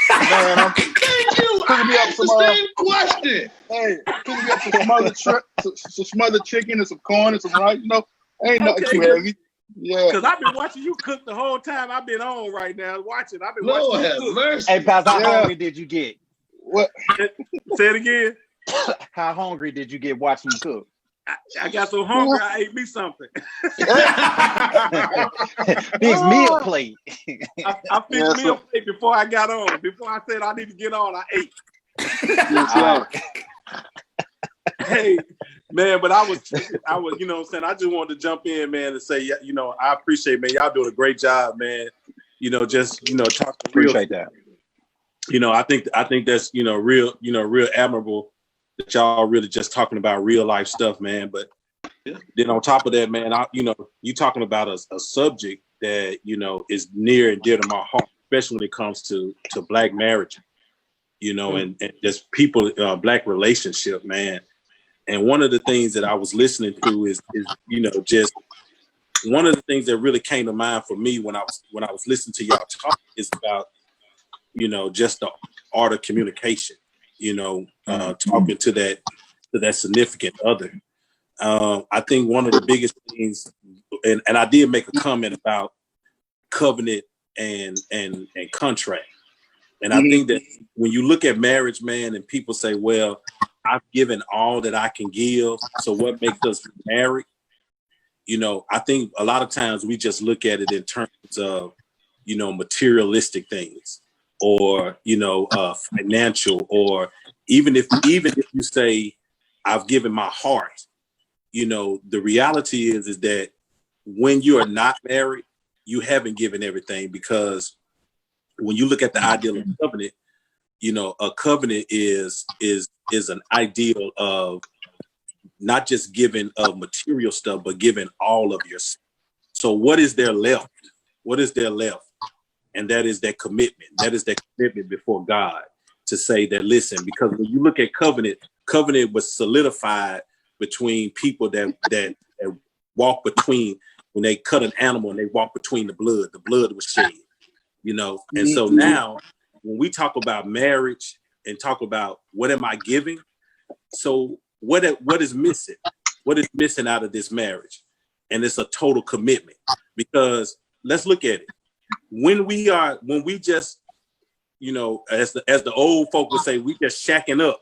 Man, Thank you. I asked the same question. Hey, cooking me up some smothered chicken and some corn and some rice. Ain't nothing too heavy. Yeah. Because I've been watching you cook the whole time I've been on right now. I've been Lord watching have you cook. mercy. Hey, Pastor, how hungry did you get? What? Say it again. How hungry did you get watching you cook? I got so hungry, I ate me something. Big meal plate. I finished meal plate before I got on. Before I said I need to get on, I ate. Hey, man, but I was, you know what I'm saying? I just wanted to jump in, man, and say, I appreciate, man, y'all doing a great job, man. Talk Appreciate that. I think that's, real admirable that y'all really just talking about real life stuff, man. But then on top of that, man, you talking about a subject that, is near and dear to my heart. especially when it comes to Black marriage, you know, and just people, Black relationship, man. And one of the things that I was listening to is you know, just one of the things that really came to mind for me when I was listening to y'all talk is about, you know, just the art of communication, you know, talking to that significant other. I think one of the biggest things, and I did make a comment about covenant and contract. And I think that when you look at marriage, man, and people say, well, I've given all that I can give, so what makes us married? You know, I think a lot of times we just look at it in terms of, you know, materialistic things, or, you know, financial, or even if you say, I've given my heart, you know, the reality is that when you are not married, you haven't given everything, because when you look at the ideal of covenant, you know, a covenant is an ideal of not just giving of material stuff, but giving all of yourself. So what is there left? What is there left? And that is that commitment. That is that commitment before God to say that, listen, because when you look at covenant was solidified between people that walk between, when they cut an animal and they walk between the blood was shed, you know? And so now when we talk about marriage and talk about what am I giving? So what is missing? What is missing out of this marriage? And it's a total commitment, because let's look at it. When we just, you know, as the old folk would say, we just shacking up.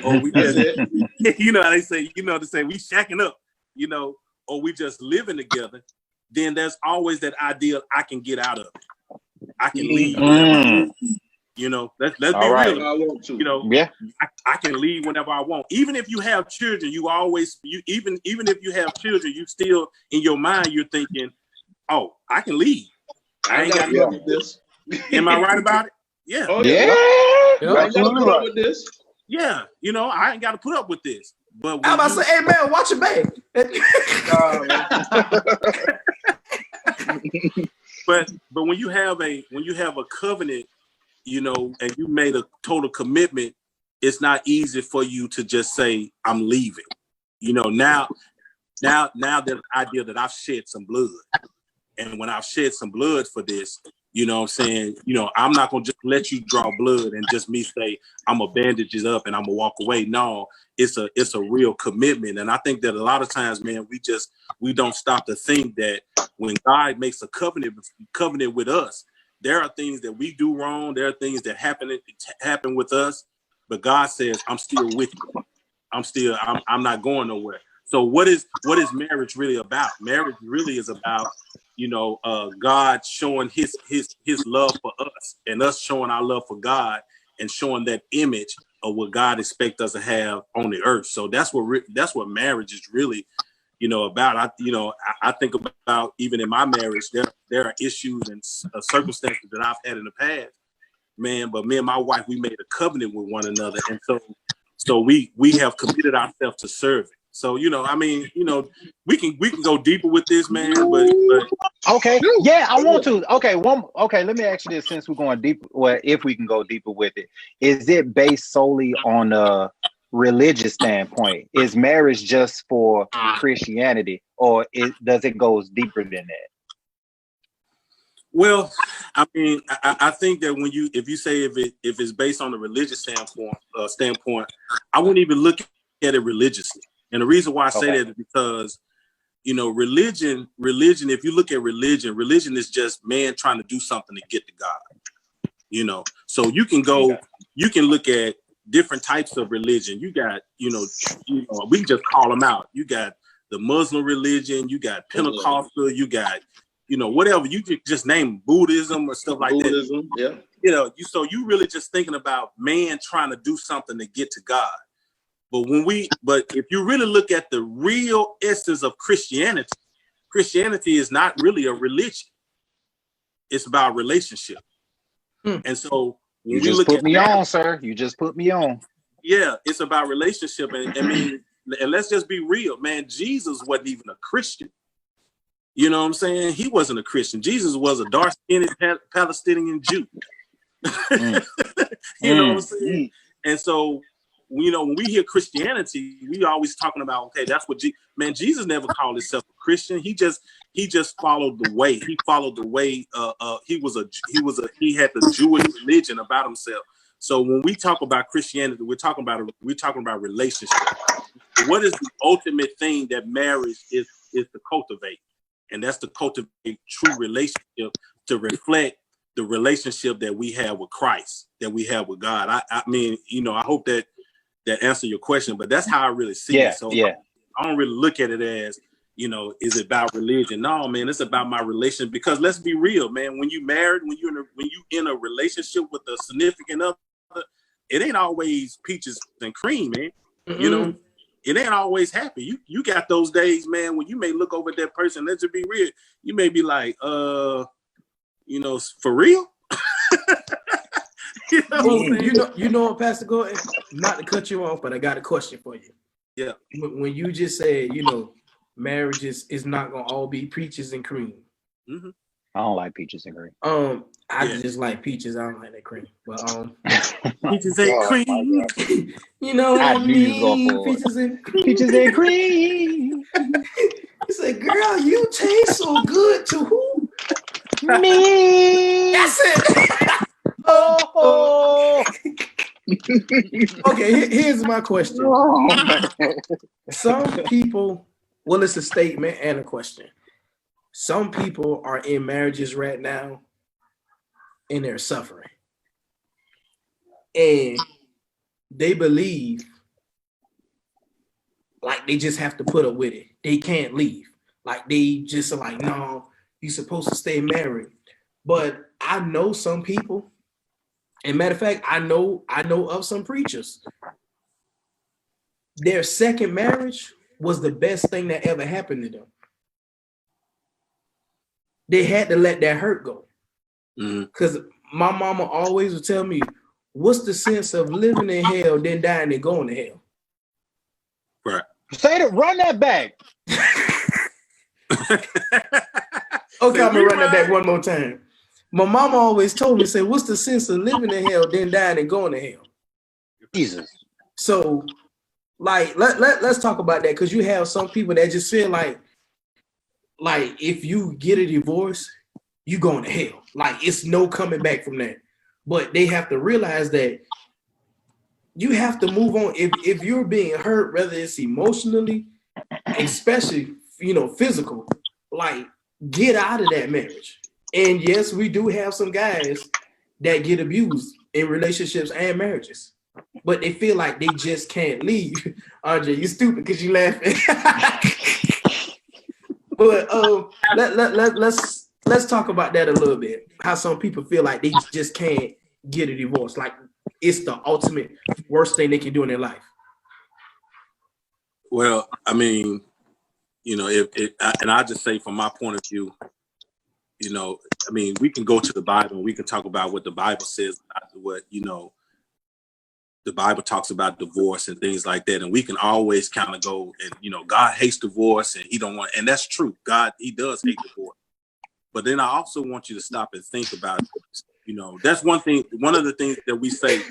Or we just, you know how they say, we shacking up, you know, or we just living together, then there's always that ideal I can get out of it. I can leave whenever I want. You know, let's be right. real. You know, yeah, I can leave whenever I want. Even if you have children, even if you have children, you still in your mind you're thinking, oh, I can leave. I ain't got to deal with this. Am I right about it? Yeah. Oh yeah. I ain't got to put up with this. Yeah, you know, I ain't got to put up with this. But I'm about to say, hey man, watch your baby. But when you have a covenant, you know, and you made a total commitment, it's not easy for you to just say, I'm leaving. You know, now there's the idea that I've shed some blood. And when I've shed some blood for this, you know what I'm saying, you know, I'm not gonna just let you draw blood and just me say, I'm gonna bandage it up and I'm gonna walk away. No, it's a real commitment. And I think that a lot of times, man, we don't stop to think that when God makes a covenant with us, there are things that we do wrong. There are things that happen with us, but God says, I'm still with you. I'm not going nowhere. So what is marriage really about? Marriage really is about, you know, God showing his love for us and us showing our love for God and showing that image of what God expects us to have on the earth. So that's what marriage is really, you know, about. I think about, even in my marriage, there are issues and circumstances that I've had in the past, man. But me and my wife, we made a covenant with one another, and so we have committed ourselves to serve it. So, you know, I mean, you know, we can go deeper with this, man. But okay, yeah, I want to. Okay, let me ask you this: since we're going deeper, well, if we can go deeper with it, is it based solely on a religious standpoint? Is marriage just for Christianity, or does it go deeper than that? Well, I mean, I think that if you say if it's based on the religious standpoint, I wouldn't even look at it religiously. And the reason why I say that is because, you know, religion, if you look at religion is just man trying to do something to get to God, you know. So you can look at different types of religion. You got, you know, we can just call them out. You got the Muslim religion, you got Pentecostal, you got, you know, whatever, you just name Buddhism or stuff like that. Yeah. You know, so you really just thinking about man trying to do something to get to God. But if you really look at the real essence of Christianity is not really a religion. It's about relationship. And so when You just put me on, sir. You just put me on. Yeah, it's about relationship. And I mean, and let's just be real, man. Jesus wasn't even a Christian. You know what I'm saying? He wasn't a Christian. Jesus was a dark-skinned Palestinian Jew. You know what I'm saying? And so, you know, when we hear Christianity, we always talking about, okay, that's what Jesus never called himself a Christian. He just followed the way. He followed the way. He had the Jewish religion about himself. So when we talk about Christianity, we're talking about relationship. What is the ultimate thing that marriage is to cultivate? And that's to cultivate true relationship, to reflect the relationship that we have with Christ, that we have with God. I mean, you know, I hope that answer your question, but that's how I really see it. So I don't really look at it as, you know, is it about religion? No, man, it's about my relationship. Because let's be real, man. When you married, when you in a relationship with a significant other, it ain't always peaches and cream, man. Mm-hmm. You know, it ain't always happy. You got those days, man, when you may look over at that person. Let's just be real. You may be like, you know, for real. You know what, Pastor Gordon? Not to cut you off, but I got a question for you. Yeah. When you just said, you know, marriage is not gonna all be peaches and cream. Mm-hmm. I don't like peaches and cream. I just like peaches. I don't like that cream. But peaches and cream. You know what I mean? Peaches and cream. He said, "Girl, you taste so good to who? Me." That's it. Okay, here's my question. Some people, well, it's a statement and a question. Some people are in marriages right now and they're suffering. And they believe like they just have to put up with it. They can't leave. Like they just are like, no, you're supposed to stay married. But I know some people, and matter of fact, I know of some preachers. Their second marriage was the best thing that ever happened to them. They had to let that hurt go. Because my mama always would tell me, what's the sense of living in hell, then dying and going to hell? Right. Say it, run that back. Okay, I'm gonna run that back one more time. My mama always told me, say, what's the sense of living in hell, then dying and going to hell? Jesus. So, like, let's talk about that, because you have some people that just feel like if you get a divorce, you going to hell. Like, it's no coming back from that. But they have to realize that you have to move on. If you're being hurt, whether it's emotionally, especially, you know, physical, like, get out of that marriage. And yes, we do have some guys that get abused in relationships and marriages, but they feel like they just can't leave. Andre, you stupid because you laughing. But let's talk about that a little bit. How some people feel like they just can't get a divorce, like it's the ultimate worst thing they can do in their life. Well, I mean, you know, and I just say from my point of view, you know, I mean, we can go to the Bible and we can talk about what the Bible says, what, you know, the Bible talks about divorce and things like that. And we can always kind of go and, you know, God hates divorce and he don't want, and that's true. God, he does hate divorce. But then I also want you to stop and think about, you know, that's one thing, one of the things that we say.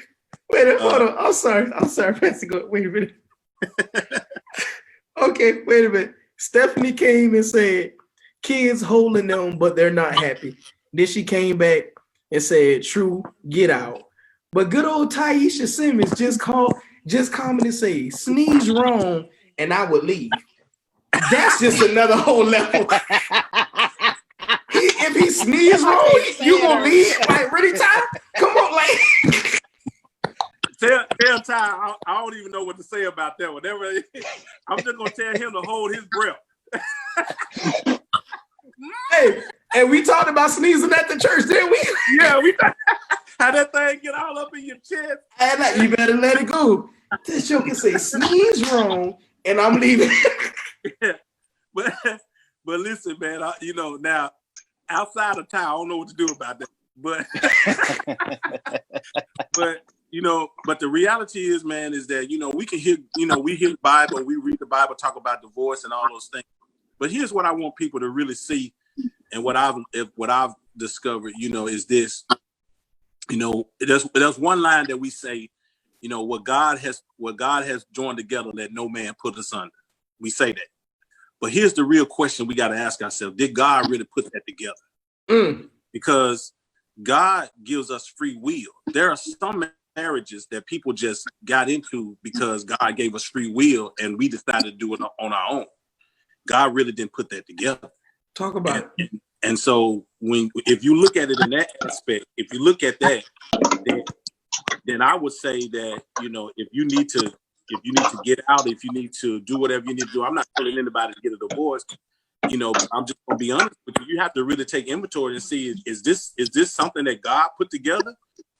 Wait, hold on. I'm sorry, Pastor. Wait a minute. Okay, wait a minute. Stephanie came and said, kids holding them, but they're not happy. Then she came back and said, true, get out. But good old Taisha Simmons just commented and say, sneeze wrong, and I would leave. That's just another whole level. If he sneezes wrong, you gonna leave? Like, really, Ty? Come on, like. Tell Ty, I don't even know what to say about that. Whatever, I'm just gonna tell him to hold his breath. Hey, and we talked about sneezing at the church, didn't we? Yeah, we how that thing get all up in your chest. And like, you better let it go. This joke can say sneeze wrong, and I'm leaving. Yeah. But listen, man, you know, now outside of town, I don't know what to do about that. But you know, but the reality is, man, is that, you know, we can hear, you know, we hear the Bible, we read the Bible, talk about divorce and all those things. But here's what I want people to really see, and what I've discovered, is this. There's one line that we say, what God has joined together, let no man put asunder. We say that. But here's the real question we got to ask ourselves: did God really put that together? Because God gives us free will. There are some marriages that people just got into because God gave us free will and we decided to do it on our own. God really didn't put that together. Talk about it. And so if you look at it in that aspect, if you look at that, then I would say that, if you need to get out, if you need to do whatever you need to do, I'm not telling anybody to get a divorce. I'm just gonna be honest with you. You have to really take inventory and see, is this something that God put together?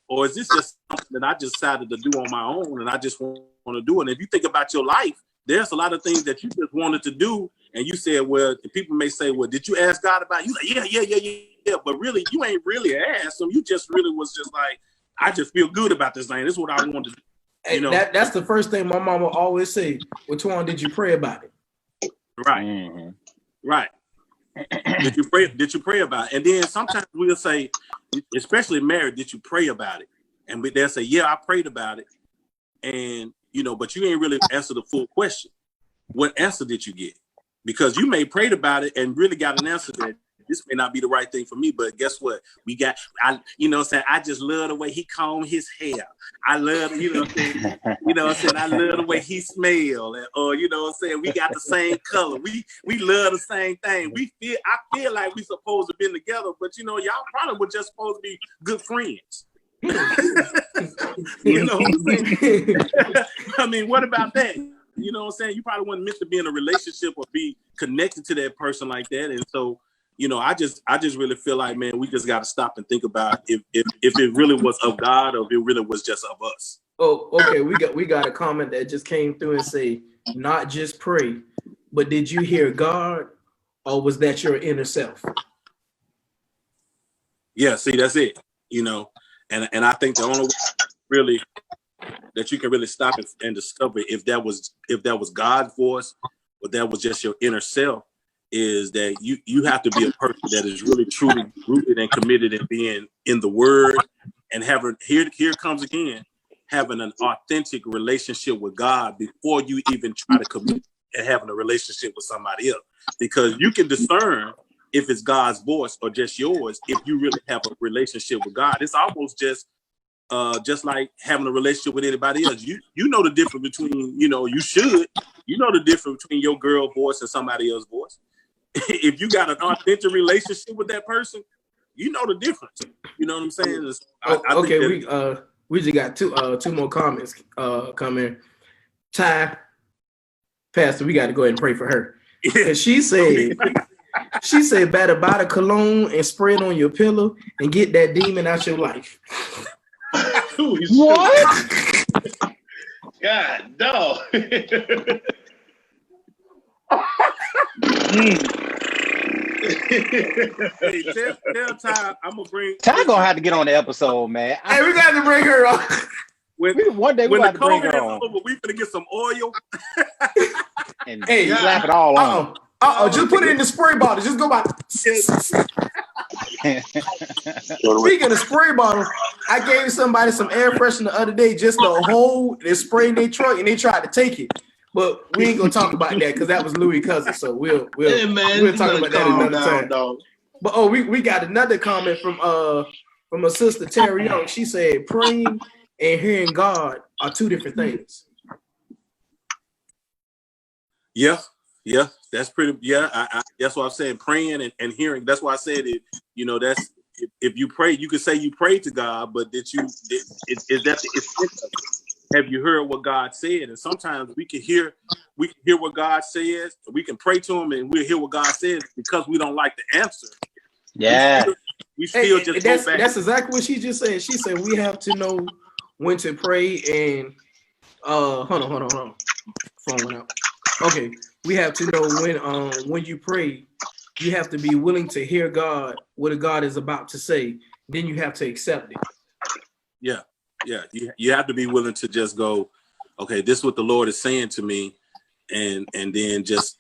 Or is this just something that I just decided to do on my own and I just want to do it? And if you think about your life, there's a lot of things that you just wanted to do. And you said, well, people may say, well, did you ask God about it? You like, yeah. But really, you ain't really asked him. You just really was just like, I just feel good about this thing. This is what I want to do. Hey, that's the first thing my mama always say. Well, Twan, did you pray about it? Right. Mm-hmm. Right. Did you pray about it? And then sometimes we'll say, especially married, did you pray about it? And they'll say, yeah, I prayed about it. And, but you ain't really answered the full question. What answer did you get? Because you may prayed about it and really got an answer that this may not be the right thing for me, but guess what? I just love the way he combed his hair. I love, I love the way he smelled. Or, we got the same color. We love the same thing. I feel like we supposed to be together, but y'all probably were just supposed to be good friends. You know what I'm saying? I mean, what about that? You know what I'm saying? You probably weren't meant to be in a relationship or be connected to that person like that. And so, I just really feel like, man, we just got to stop and think about if it really was of God or if it really was just of us. Oh, okay. We got a comment that just came through and say, not just pray, but did you hear God, or was that your inner self? Yeah, see, that's it. And I think the only way really that you can really stop and discover if that was God's voice or that was just your inner self is that you have to be a person that is really truly rooted and committed in being in the Word and having here comes again having an authentic relationship with God before you even try to commit and having a relationship with somebody else, because you can discern if it's God's voice or just yours if you really have a relationship with God. It's almost just like having a relationship with anybody else. You know the difference between, you know the difference between your girl voice and somebody else's voice. If you got an authentic relationship with that person, you know the difference. You know what I'm saying? We just got two more comments coming. Ty, Pastor, we got to go ahead and pray for her. And she said, better buy the cologne and spray it on your pillow and get that demon out your life. What? God, no. Hey, tell Ty I'm gonna bring. Ty gonna have to get on the episode, man. Hey, we got to bring her on. One day we got to bring her on. Over, we finna get some oil and slap it all on. Just put it in the spray bottle. Just go by. Speaking of spray bottle, I gave somebody some air freshener the other day just to hold and spray in their truck, and they tried to take it. But we ain't gonna talk about that because that was Louis' cousin. So we'll talk about that another time. Dog. But we got another comment from a sister Terry Young. She said praying and hearing God are two different things. Yeah, that's pretty. Yeah, I that's what I'm saying. Praying and hearing. That's why I said it. You know, that's if you pray, you could say you prayed to God, but is that the essence of it? Have you heard what God said? And sometimes we can hear what God says. We can pray to Him, and we'll hear what God says because we don't like the answer. Yeah, we still just go back. That's exactly what she just said. She said we have to know when to pray and hold on. Phone went out. Okay, we have to know when you pray, you have to be willing to hear God, what God is about to say. Then you have to accept it. Yeah. You have to be willing to just go, okay, this is what the Lord is saying to me, and then just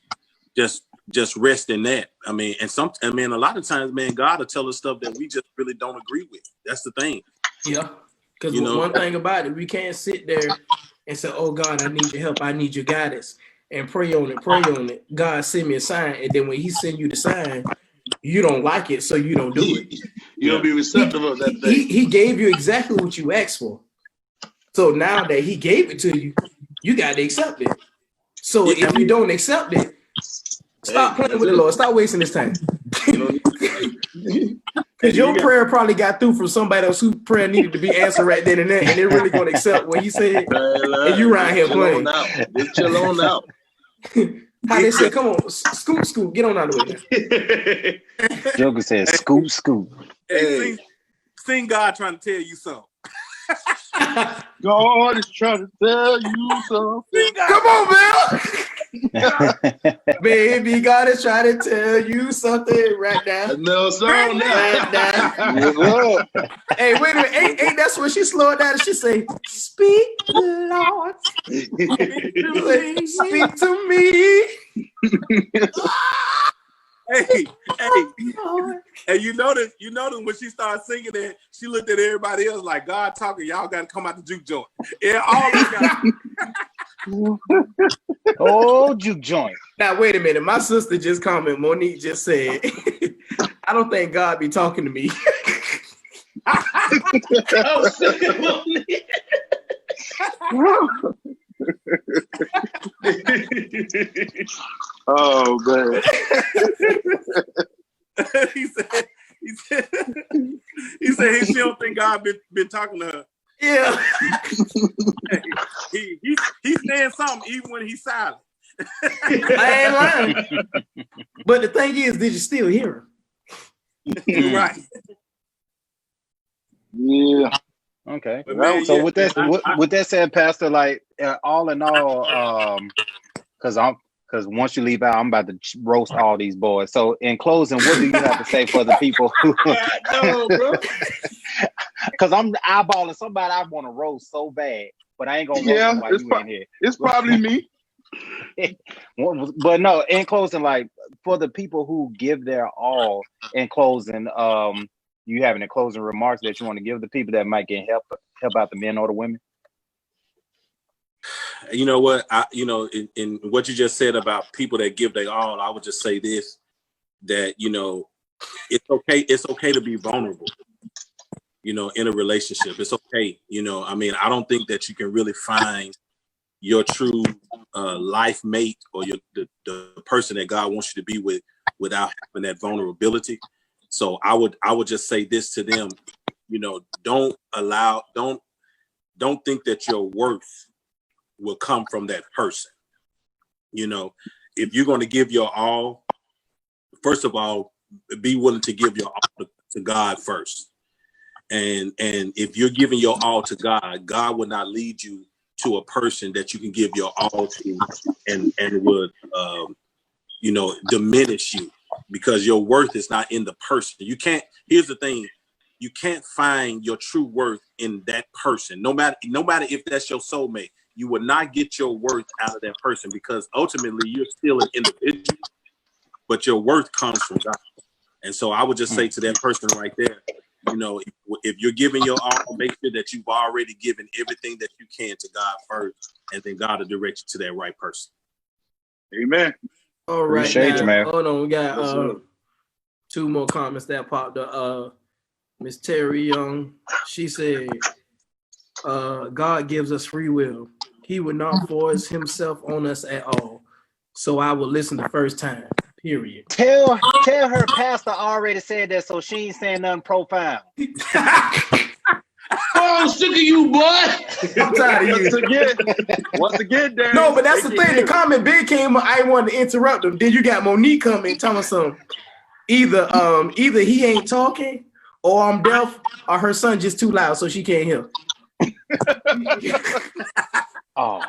just rest in that. I mean, a lot of times, man, God will tell us stuff that we just really don't agree with. That's the thing. Yeah. Because one thing about it, we can't sit there and say, oh God, I need your help, I need your guidance, and pray on it. God send me a sign, and then when he send you the sign, you don't like it, so you don't do it. You don't be receptive of that thing. He gave you exactly what you asked for. So now that he gave it to you, you got to accept it. So if you don't accept it, stop playing with the Lord. Stop wasting his time. Because your prayer probably got through from somebody else whose prayer needed to be answered right then and there, and they're really going to accept what he said. And you around here playing. Just chill on out. How they say, come on, scoop, get on out of the way. Joker said, scoop. Hey, sing God trying to tell you something. God is trying to tell you something. Come on, Bill. Baby, God is trying to tell you something right now. No song Right now. Hey, wait a minute. Ain't that's when she slowed down and she say, speak, Lord. Speak to me. Hey, you notice when she started singing that, she looked at everybody else like, God talking, y'all got to come out the juke joint. Yeah, all these guys. Oh, juke joint. Now, wait a minute. My sister just commented, Monique just said, I don't think God be talking to me. Oh, Monique. Oh man. he said she don't think God been talking to her. Yeah. He's saying something even when he's silent. I ain't lying. But the thing is, did you still hear him? Right. Yeah. Okay. Man, So yeah, with that said, Pastor, like all in all, because once you leave out, I'm about to roast all these boys. So in closing, what do you have to say for the people who? No, bro. Because I'm eyeballing somebody I want to roast so bad, but I ain't gonna roast them while you in here. It's probably me. But no, in closing, like for the people who give their all, in closing, you have any closing remarks that you want to give the people that might get help out the men or the women? You know what? In what you just said about people that give their all, I would just say this: that it's okay to be vulnerable. In a relationship, it's okay. I don't think that you can really find your true life mate or the person that God wants you to be with without having that vulnerability. So I would just say this to them: don't think that your worth will come from that person. If you're going to give your all, first of all, be willing to give your all to God first. And if you're giving your all to God, God will not lead you to a person that you can give your all to and would diminish you, because your worth is not in the person. Here's the thing, you can't find your true worth in that person. No matter if that's your soulmate, you will not get your worth out of that person, because ultimately you're still an individual, but your worth comes from God. And so I would just say to that person right there, if you're giving your all, make sure that you've already given everything that you can to God first, and then God will direct you to that right person. Amen. All right. Appreciate you, man. Hold on, we got two more comments that popped up. Miss Terry Young, she said, God gives us free will. He would not force himself on us at all. So I will listen the first time. Period. Tell her pastor already said that, so she ain't saying nothing profound. Oh, I'm sick of you, boy. I'm tired of you. Once again, Dan. No, but that's the thing. The comment big came. I wanted to interrupt him. Then you got Monique coming, telling some either he ain't talking, or I'm deaf, or her son just too loud, so she can't hear. Oh.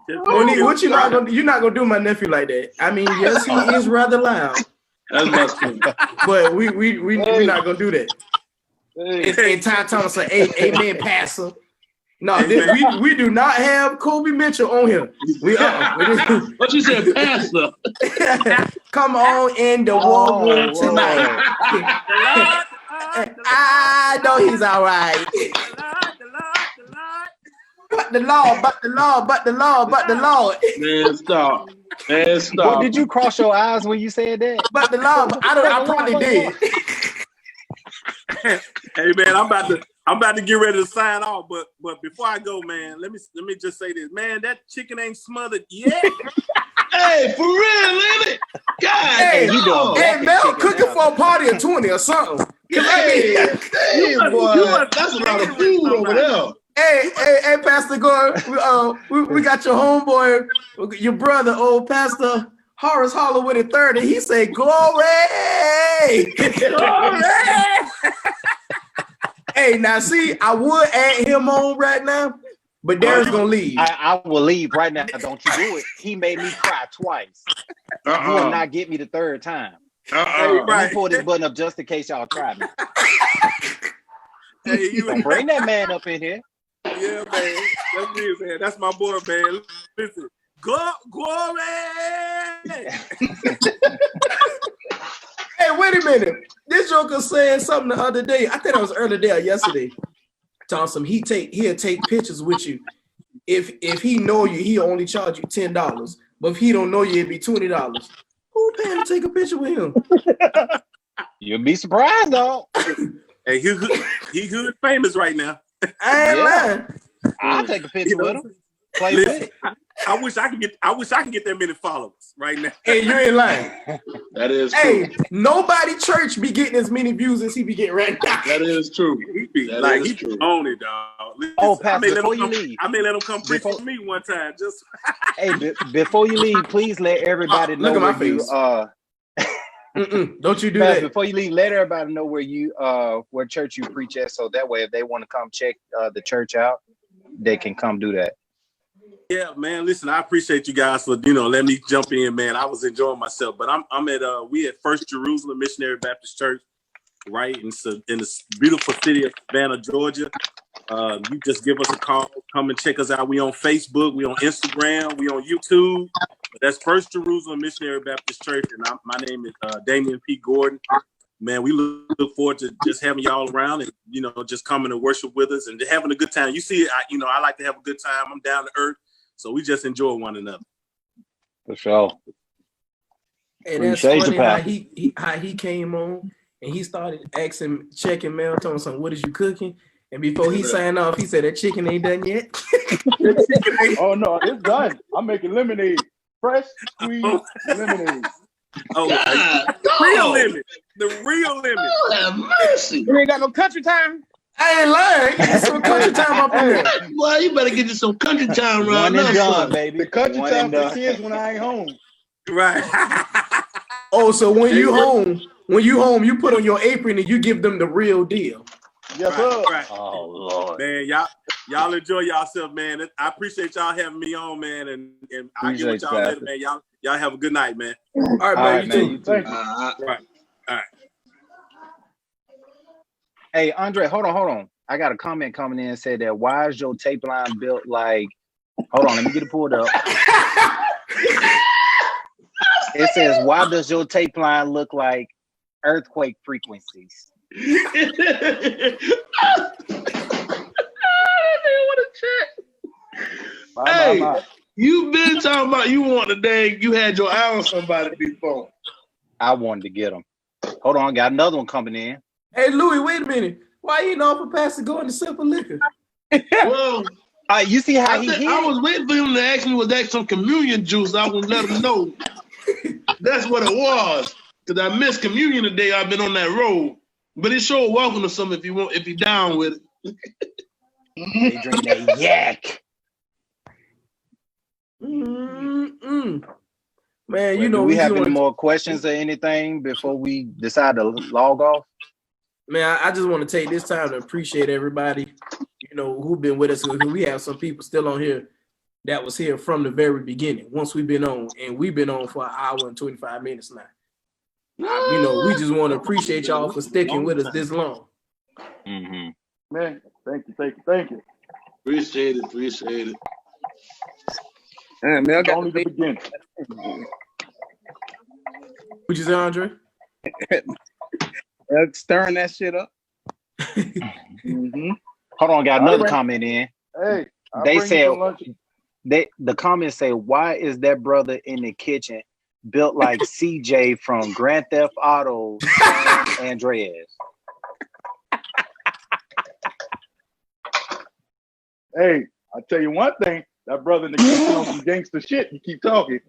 Monique, what you're not gonna do my nephew like that. I mean, yes, he is rather loud. That's my son. But we're not gonna do that. It's Ty Thomas say, amen, pastor. No, we do not have Kobe Mitchell on here. What you said, Pastor? Come on in the war room tonight. I know he's all right. But the Lord. Man, stop. Well, did you cross your eyes when you said that? But the Lord, I probably did. Hey man, I'm about to get ready to sign off, but before I go, man, let me just say this, man. That chicken ain't smothered yet. Hey, for real, ain't it? God, hey, Mel cooking for a party of 20 or something. Hey, boy, that's a lot of food over there. Hey, Pastor Gore, we got your homeboy, your brother, old Pastor Horace Holloway III. He said, "Glory, glory." Hey, now see, I would add him on right now, but Darren's gonna leave. I will leave right now. Don't you do it. He made me cry twice. You will not get me the third time. Let me pull this button up just in case y'all try me. Hey, don't bring that man up in here. Yeah, man. That's me, man. That's my boy, man. Listen, glory. Hey, wait a minute. This joker saying something the other day. I think it was earlier day or yesterday. Thompson, he'll take pictures with you. If he know you, he'll only charge you $10. But if he don't know you, it'd be $20. Who paying to take a picture with him? You'll be surprised, though. Hey, he good famous right now. I ain't lying. I'll take a picture with him. Play with it. I wish I could get that many followers right now. Hey, you ain't lying. That is true. Hey, nobody church be getting as many views as he be getting right now. That is true. He be on it, dog. Listen, Pastor, before you leave, I may let him come preach for me one time. Just hey, before you leave, please let everybody know look at my where you don't you do Pastor, that. before you leave, let everybody know where you where church you preach at, so that way if they want to come check the church out, they can come do that. Yeah, man. Listen, I appreciate you guys for letting me jump in, man. I was enjoying myself, but I'm at we at First Jerusalem Missionary Baptist Church, right in the beautiful city of Savannah, Georgia. You just give us a call, come and check us out. We on Facebook, we on Instagram, we on YouTube. That's First Jerusalem Missionary Baptist Church, and my name is Damion P. Gordon. Man, we look forward to just having y'all around and just coming to worship with us and having a good time. You see, I like to have a good time. I'm down to earth. So we just enjoy one another. For sure. And that's funny how he came on and he started checking Mel, telling him, "What is you cooking?" And before he signed off, he said, "That chicken ain't done yet." Oh no, it's done. I'm making lemonade, fresh squeezed lemonade. Oh, real lemon, the real lemon. Oh, have mercy! You ain't got no country time. I ain't lying. Get some country time up in there. Boy, you better get you some country time around One and done, son. baby. The country One time and for done. kids when I ain't home. Right. Oh, so when you home, you put on your apron and you give them the real deal. Yes, sir. Right. Oh Lord, man, y'all enjoy yourself, man. I appreciate y'all having me on, man, and I'll get with y'all later, man. Y'all have a good night, man. All right, man. You too. Thank you. Right. All right. Hey, Andre, hold on. I got a comment coming in and said that why is your tape line built like? Hold on, let me get it pulled up. It says, why does your tape line look like earthquake frequencies? Hey, you've been talking about you want the day you had your eye on somebody before. I wanted to get them. Hold on, got another one coming in. Hey, Louis, wait a minute. Why you know for Pastor going to sip a liquor? Well, you see how I was waiting for him to ask me was that some communion juice. I would let him know. That's what it was. Because I missed communion today. I've been on that road. But it's sure welcome to some if you're down with it. They drink that yak. Man, do we have any more questions or anything before we decide to log off? Man, I just want to take this time to appreciate everybody, who've been with us. We have some people still on here that was here from the very beginning. Once we've been on, and we've been on for an hour and 25 minutes now. We just want to appreciate y'all for sticking with us this long. Mm-hmm. Man, thank you. Appreciate it. Mel got Only the beginning. What'd you say, Andre? stirring that shit up. Mm-hmm. Hold on, got All another right. comment in. Hey, I'll They bring you said some lunch. the comments say, why is that brother in the kitchen built like CJ from Grand Theft Auto San Andreas? Hey, I'll tell you one thing. That brother in the kitchen on some gangster shit. You keep talking.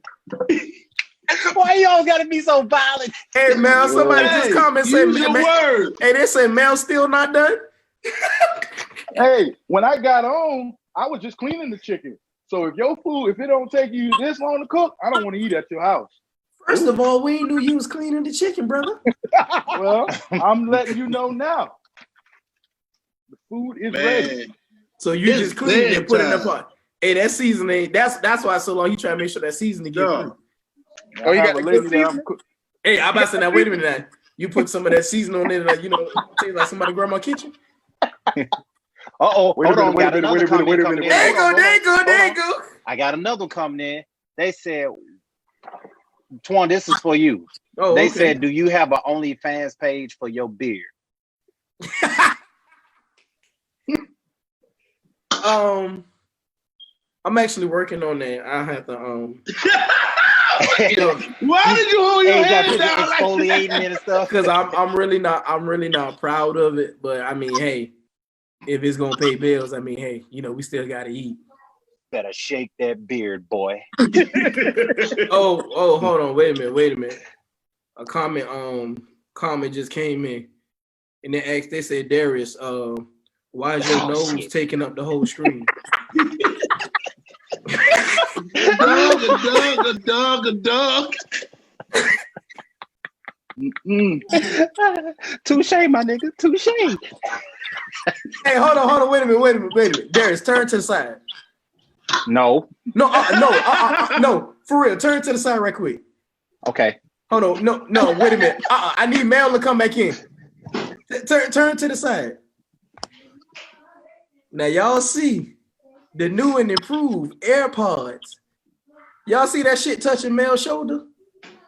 Why y'all gotta be so violent? Hey, Mel, somebody just comment say, use your word. hey, they say Mel still not done? Hey, when I got home, I was just cleaning the chicken. So if your food, if it don't take you this long to cook, I don't want to eat at your house. First of all, we knew you was cleaning the chicken, brother. Well, I'm letting you know now. The food is ready. So you It's just cleaned and put it in the bedtime. pot. Hey, that seasoning, that's why so long you try to make sure that seasoning get Yeah. through. I you have got a the lady good that I'm seasoning? cook. Hey, I'm about to say now, wait a minute now. You put some of that seasoning on it, like, tastes like somebody grandma's kitchen. Uh-oh, Wait a hold on, minute, got another comment coming in. There you Hold on. there you go. I got another one coming in. They said, Twan, this is for you. Oh, They okay. said, do you have an OnlyFans page for your beard? I'm actually working on that. I have to Why did you hold your Hey, got head people down like exfoliating that? and stuff. because I'm really not proud of it. But I mean, hey, if it's gonna pay bills, I mean, hey, we still gotta eat. Better shake that beard, boy. Oh, hold on, wait a minute. A comment just came in, and they said, Darius, why is your nose taking up the whole screen? A dog. Touche, my nigga. Touche. Hey, hold on, wait a minute. Darius, turn to the side. No. No, for real, turn to the side right quick. Okay. Hold on, no, wait a minute. I need Mel to come back in. Turn to the side. Now y'all see the new and improved AirPods. Y'all see that shit touching Mel's shoulder?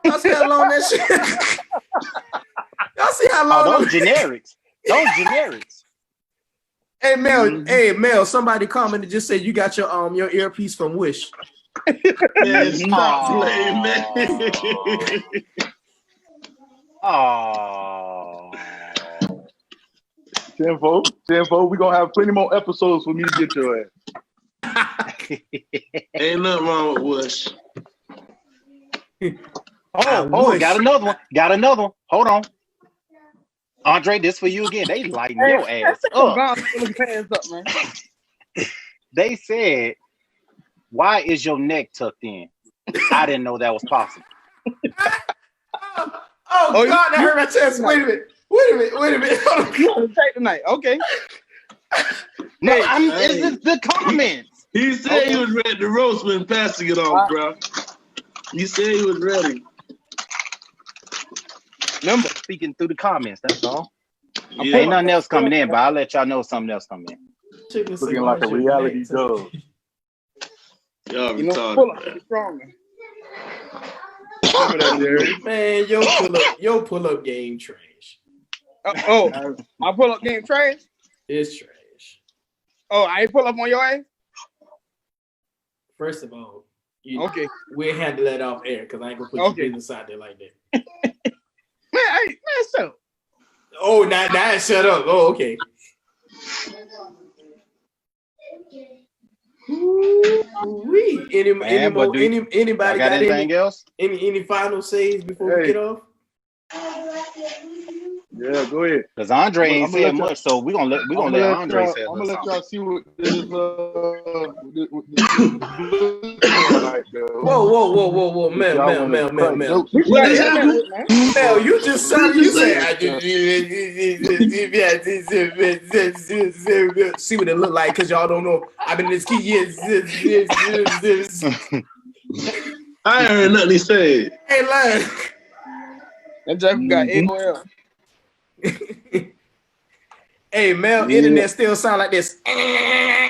Y'all see how long that shit? Y'all see how long? Those generics. Hey Mel, somebody commented just said you got your earpiece from Wish. Man, stop playing, man. Oh. Tenfold, we're gonna have plenty more episodes for me to get your ass. Ain't nothing wrong with Wish. Oh, got another one. Hold on. Andre, this for you again. They lighten your ass up. Man. They said, why is your neck tucked in? I didn't know that was possible. Oh God, that hurt my chest. Wait a minute. You want to take tonight? Okay. No, this is the comments. He said he was ready to roast when passing it off, bro. He said he was ready. Remember, speaking through the comments, that's all. Yeah. Ain't nothing else coming in, but I'll let y'all know something else coming in. Looking like a reality dove. Y'all You know, retarded, pull up man. stronger. Man, your pull up game trash. My pull up game trash. It's trash. Oh, I ain't pull up on your ass. First of all, we had to let off air because I ain't gonna put your business out there like that. Man, so. Oh, now shut up. Oh, okay. Anybody got anything else? Any final says before we get off? Yeah, go ahead. Because Andre ain't saying much, so we're gonna let Andre say I'm gonna let y'all see what this Whoa, Mel. Mel, you just said see what it look like because y'all don't know. I've been in this key years. I ain't heard nothing he said. Hey, lying. That Jack got AOL. Hey, Mel, internet still sound like this. Oh,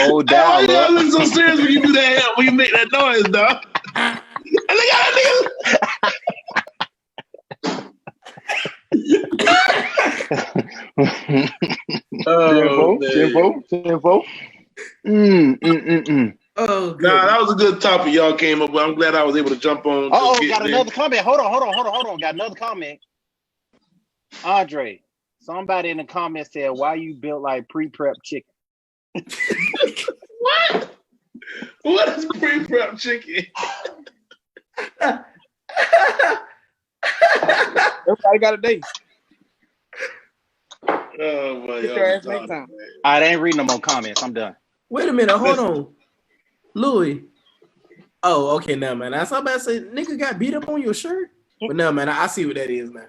Hey, why down, you gotta bro. look so serious when you do that? When you make that noise, dog? And look at that nigga. Oh, man. Tempo. Oh, good. Nah, that was a good topic y'all came up with. I'm glad I was able to jump on. Oh, got another comment. Hold on. Got another comment. Andre, somebody in the comments said, "Why you built like pre-prep chicken?" What? What is pre-prep chicken? Everybody got a date. Oh my Get your ass next God. time. I ain't reading no more comments. I'm done. Wait a minute, hold on. Louis. Oh, okay, now, man. I was about to say, nigga got beat up on your shirt. But no, man, I see what that is now.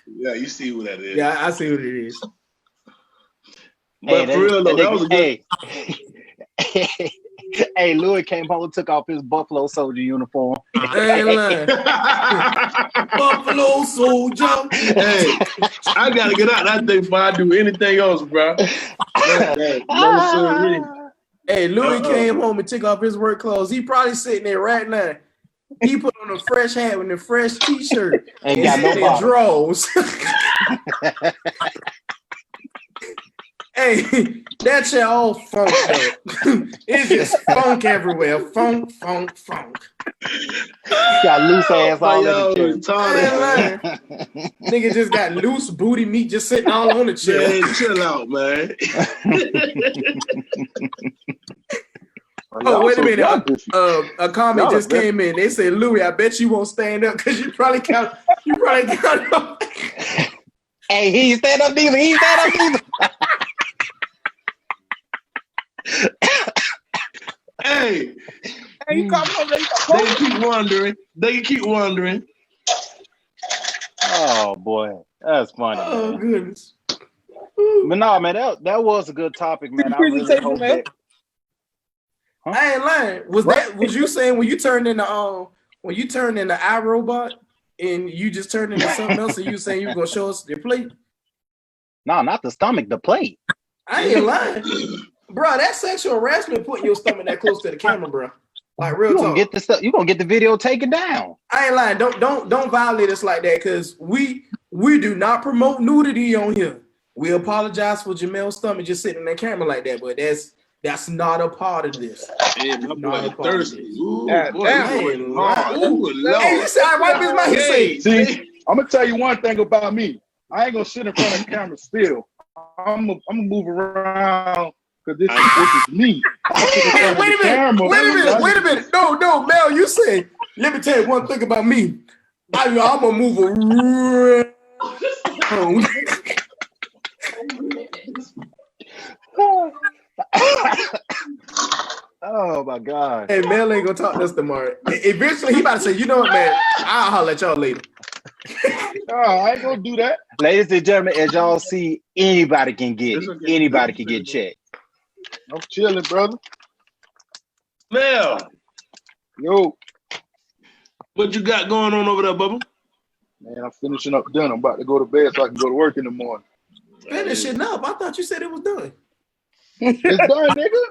Yeah, you see what that is. Yeah, I see what it is. But for real though, that was a good. Hey, Louis came home and took off his Buffalo Soldier uniform. I ain't lying. Buffalo Soldier. Hey, I gotta get out that thing before I do anything else, bro. No, sir. Hey, Louis came home and took off his work clothes. He probably sitting there right now. He put on a fresh hat with a fresh t-shirt and got no bottom. drawers. Hey, that shit all funked up. It's just funk everywhere. Funk. Got loose ass all in the chair. Nigga just got loose booty meat just sitting all on the chair. Man, chill out, man. Oh, wait a minute. A comment just came in. They said, Louis, I bet you won't stand up because you probably count up. Hey, he ain't stand up neither. Hey, you come over there. They keep wondering. Oh boy, that's funny. Oh, man. goodness. But no, man, that was a good topic, man. I really hope that. Huh? I ain't lying. Was you saying when you turned into iRobot and you just turned into something else and you saying you were gonna show us your plate? No, not the stomach, the plate. I ain't lying. Bro, that's sexual harassment putting your stomach that close to the camera, bro. Like real talk. You gonna get the video taken down. I ain't lying. Don't violate us like that because we do not promote nudity on here. We apologize for Jamel's stomach just sitting in the camera like that, but that's not a part of this. Hey, my boy thirsty. Ooh, boy, boy, hey, Lord. Hey, you said I wipe his mouth. See, I'm gonna tell you one thing about me. I ain't gonna sit in front of the camera still. I'm gonna move around because this is me. Wait a minute. No, Mel, you say, let me tell you one thing about me. I'm gonna move around. Oh my God. Hey, Mel ain't gonna talk to us tomorrow. Eventually, he about to say, you know what, man? I'll holler at y'all later. No, I ain't gonna do that. Ladies and gentlemen, as y'all see, anybody can get it. Anybody can get checked. I'm chilling, brother. Mel. Yo. What you got going on over there, Bubba? Man, I'm finishing up dinner. I'm about to go to bed so I can go to work in the morning. Finishing up? I thought you said it was done. It's done, nigga.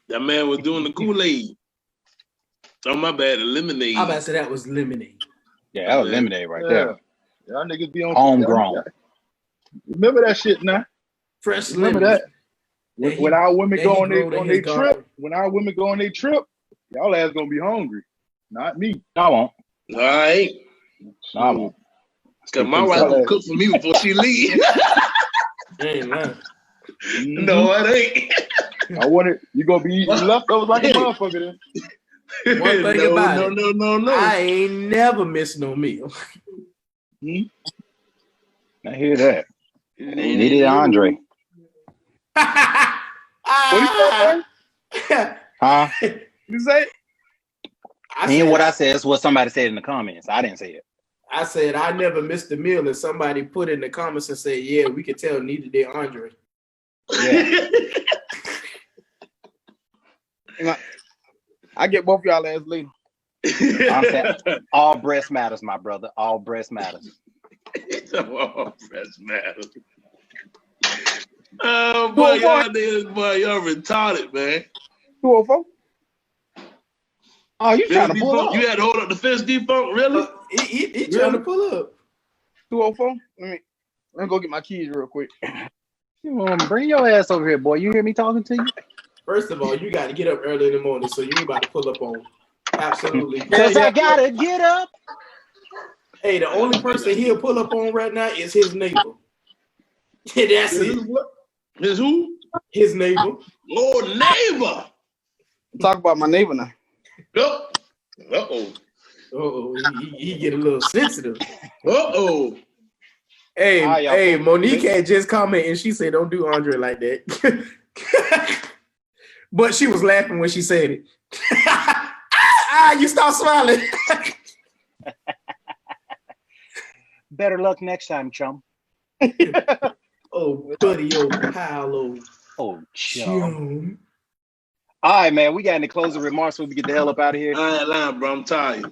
That man was doing the Kool-Aid. Oh, my bad, the lemonade. I about to say that was lemonade. Yeah, that was lemonade right there. Y'all niggas be on homegrown. Remember that shit now. Fresh Remember lemonade. that. When our women go on their trip, y'all ass gonna be hungry. Not me. I won't. All right. I won't. Because my wife will cook for me before she leave. Ain't lying. No, it ain't. I want it. You gonna be eating leftovers like a motherfucker then. One thing about it. No. I ain't never missed no meal. I hear that. Needed Andre. What you say? Huh? You say? What I said is what somebody said in the comments. I didn't say it. I said I never missed a meal, and somebody put in the comments and said, "Yeah, we could tell neither did Andre." Yeah. I get both y'all ass later. I'm saying all breast matters, my brother. All breast matters. Oh, press matter. Oh boy, y'all niggas, boy, y'all retarded, man. 204. Oh, you trying to pull up? You had to hold up the fence, defunct, really? He trying to pull up. 204. Let me go get my keys real quick. Bring your ass over here, boy. You hear me talking to you? First of all, you got to get up early in the morning, so you ain't about to pull up on. Absolutely. Because I gotta get up. Hey, the only person he'll pull up on right now is his neighbor. That's it. His who? His neighbor. Oh, neighbor. Talk about my neighbor now. Yep. Uh-oh. Oh, he get a little sensitive. Uh-oh. Hey, Monique had just commented and she said, "Don't do Andre like that." But she was laughing when she said it. You stop smiling. Better luck next time, chum. Oh, buddy, oh, pal, oh, chum. All right, man. We got any closing remarks before we get the hell up out of here? I ain't lying, bro. I'm tired.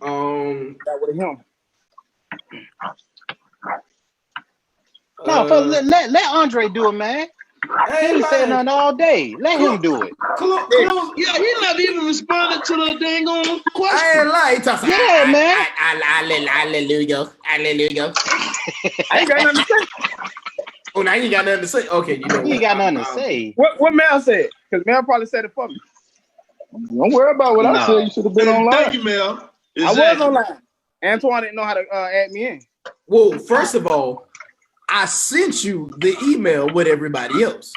That with him. No, let Andre do it, man. He ain't saying nothing all day. Let him do it. Yeah, he not even responded to the dang on question. I ain't lying. Yeah, man. Hallelujah. Hallelujah. I ain't got nothing to say. Oh, now you got nothing to say? Okay, you know He ain't got nothing to say. What Mel said? Because Mel probably said it for me. Don't worry about what I said. You should have been online. Thank you, Mel. Exactly. I was online. Antoine didn't know how to add me in. Well, first of all, I sent you the email with everybody else.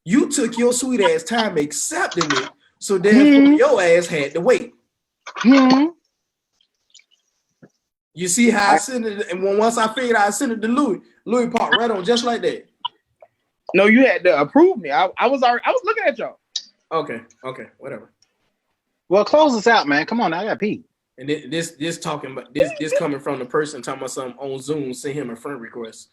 You took your sweet ass time accepting it, so therefore your ass had to wait. You see how I sent it, and once I figured out I sent it to Louis popped right on just like that. No, you had to approve me. I was looking at y'all. Okay, whatever. Well, close us out, man. Come on, I got pee. And this talking about this coming from the person talking about something on Zoom, send him a friend request.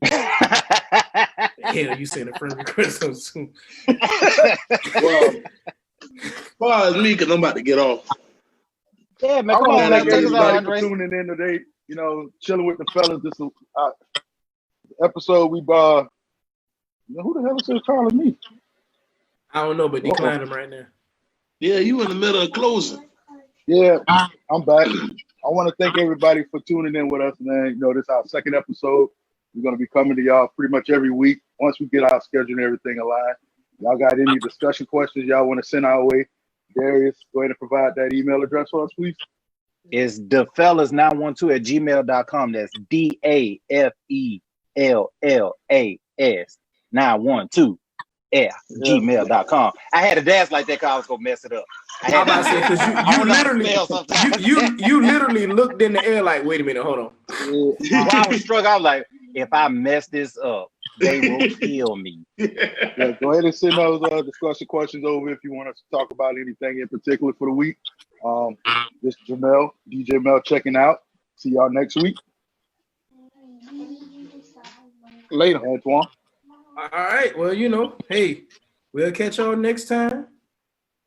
Hell, you sent a friend request on Zoom. Well, as far as me, because I'm about to get off. Yeah, man. Come on, man. Take us out, Andre. Tuning in today, chilling with the fellas. This episode we who the hell is this calling me? I don't know, but decline him right now. Yeah, you in the middle of closing. Yeah, I'm back. I want to thank everybody for tuning in with us, man. This is our second episode. We're going to be coming to y'all pretty much every week once we get our schedule and everything aligned. Y'all got any discussion questions y'all want to send our way? Darius, go ahead and provide that email address for us, please. It's thefellas912@gmail.com. That's DAFELLAS 912@gmail.com. I had to dance like that because I was gonna mess it up. I'm about to say because you literally looked in the air like, wait a minute, hold on. While I was struggling, I was like, if I mess this up, they will kill me. Yeah, go ahead and send those discussion questions over if you want us to talk about anything in particular for the week. This is Jamel, DJ Mel checking out. See y'all next week. Later, Antoine. All right. Well, hey, we'll catch y'all next time.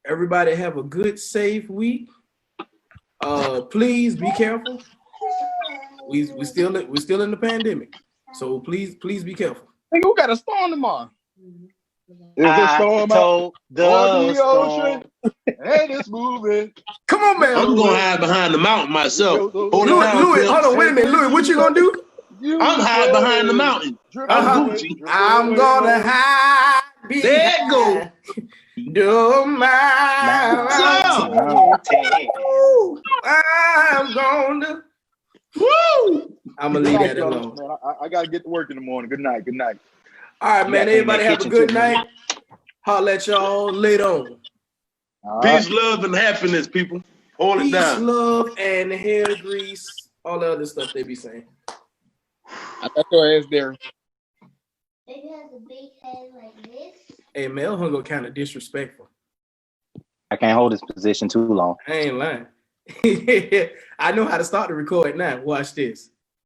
Everybody have a good, safe week. Please be careful. We still in the pandemic, so please be careful. Hey, we got a storm tomorrow. Is this storm out the ocean? And it's moving. Come on, man. I'm gonna hide behind the mountain myself. Louis, hold on, wait a minute, Louis. What you gonna do? I'm hiding behind the mountain. I'm gonna hide behind. There it go. Do my I'm gonna. Woo! I'm gonna leave that alone. Man, I gotta get to work in the morning. Good night. All right, man. Everybody have a good night. Holla at y'all later on. Peace, love, and happiness, people. Hold it down. Peace, love, and hair grease. All the other stuff they be saying. I got your ass there. It has a big head like this. Hey, Mel Hungo kind of disrespectful. I can't hold this position too long. I ain't lying. I know how to start the record now. Watch this.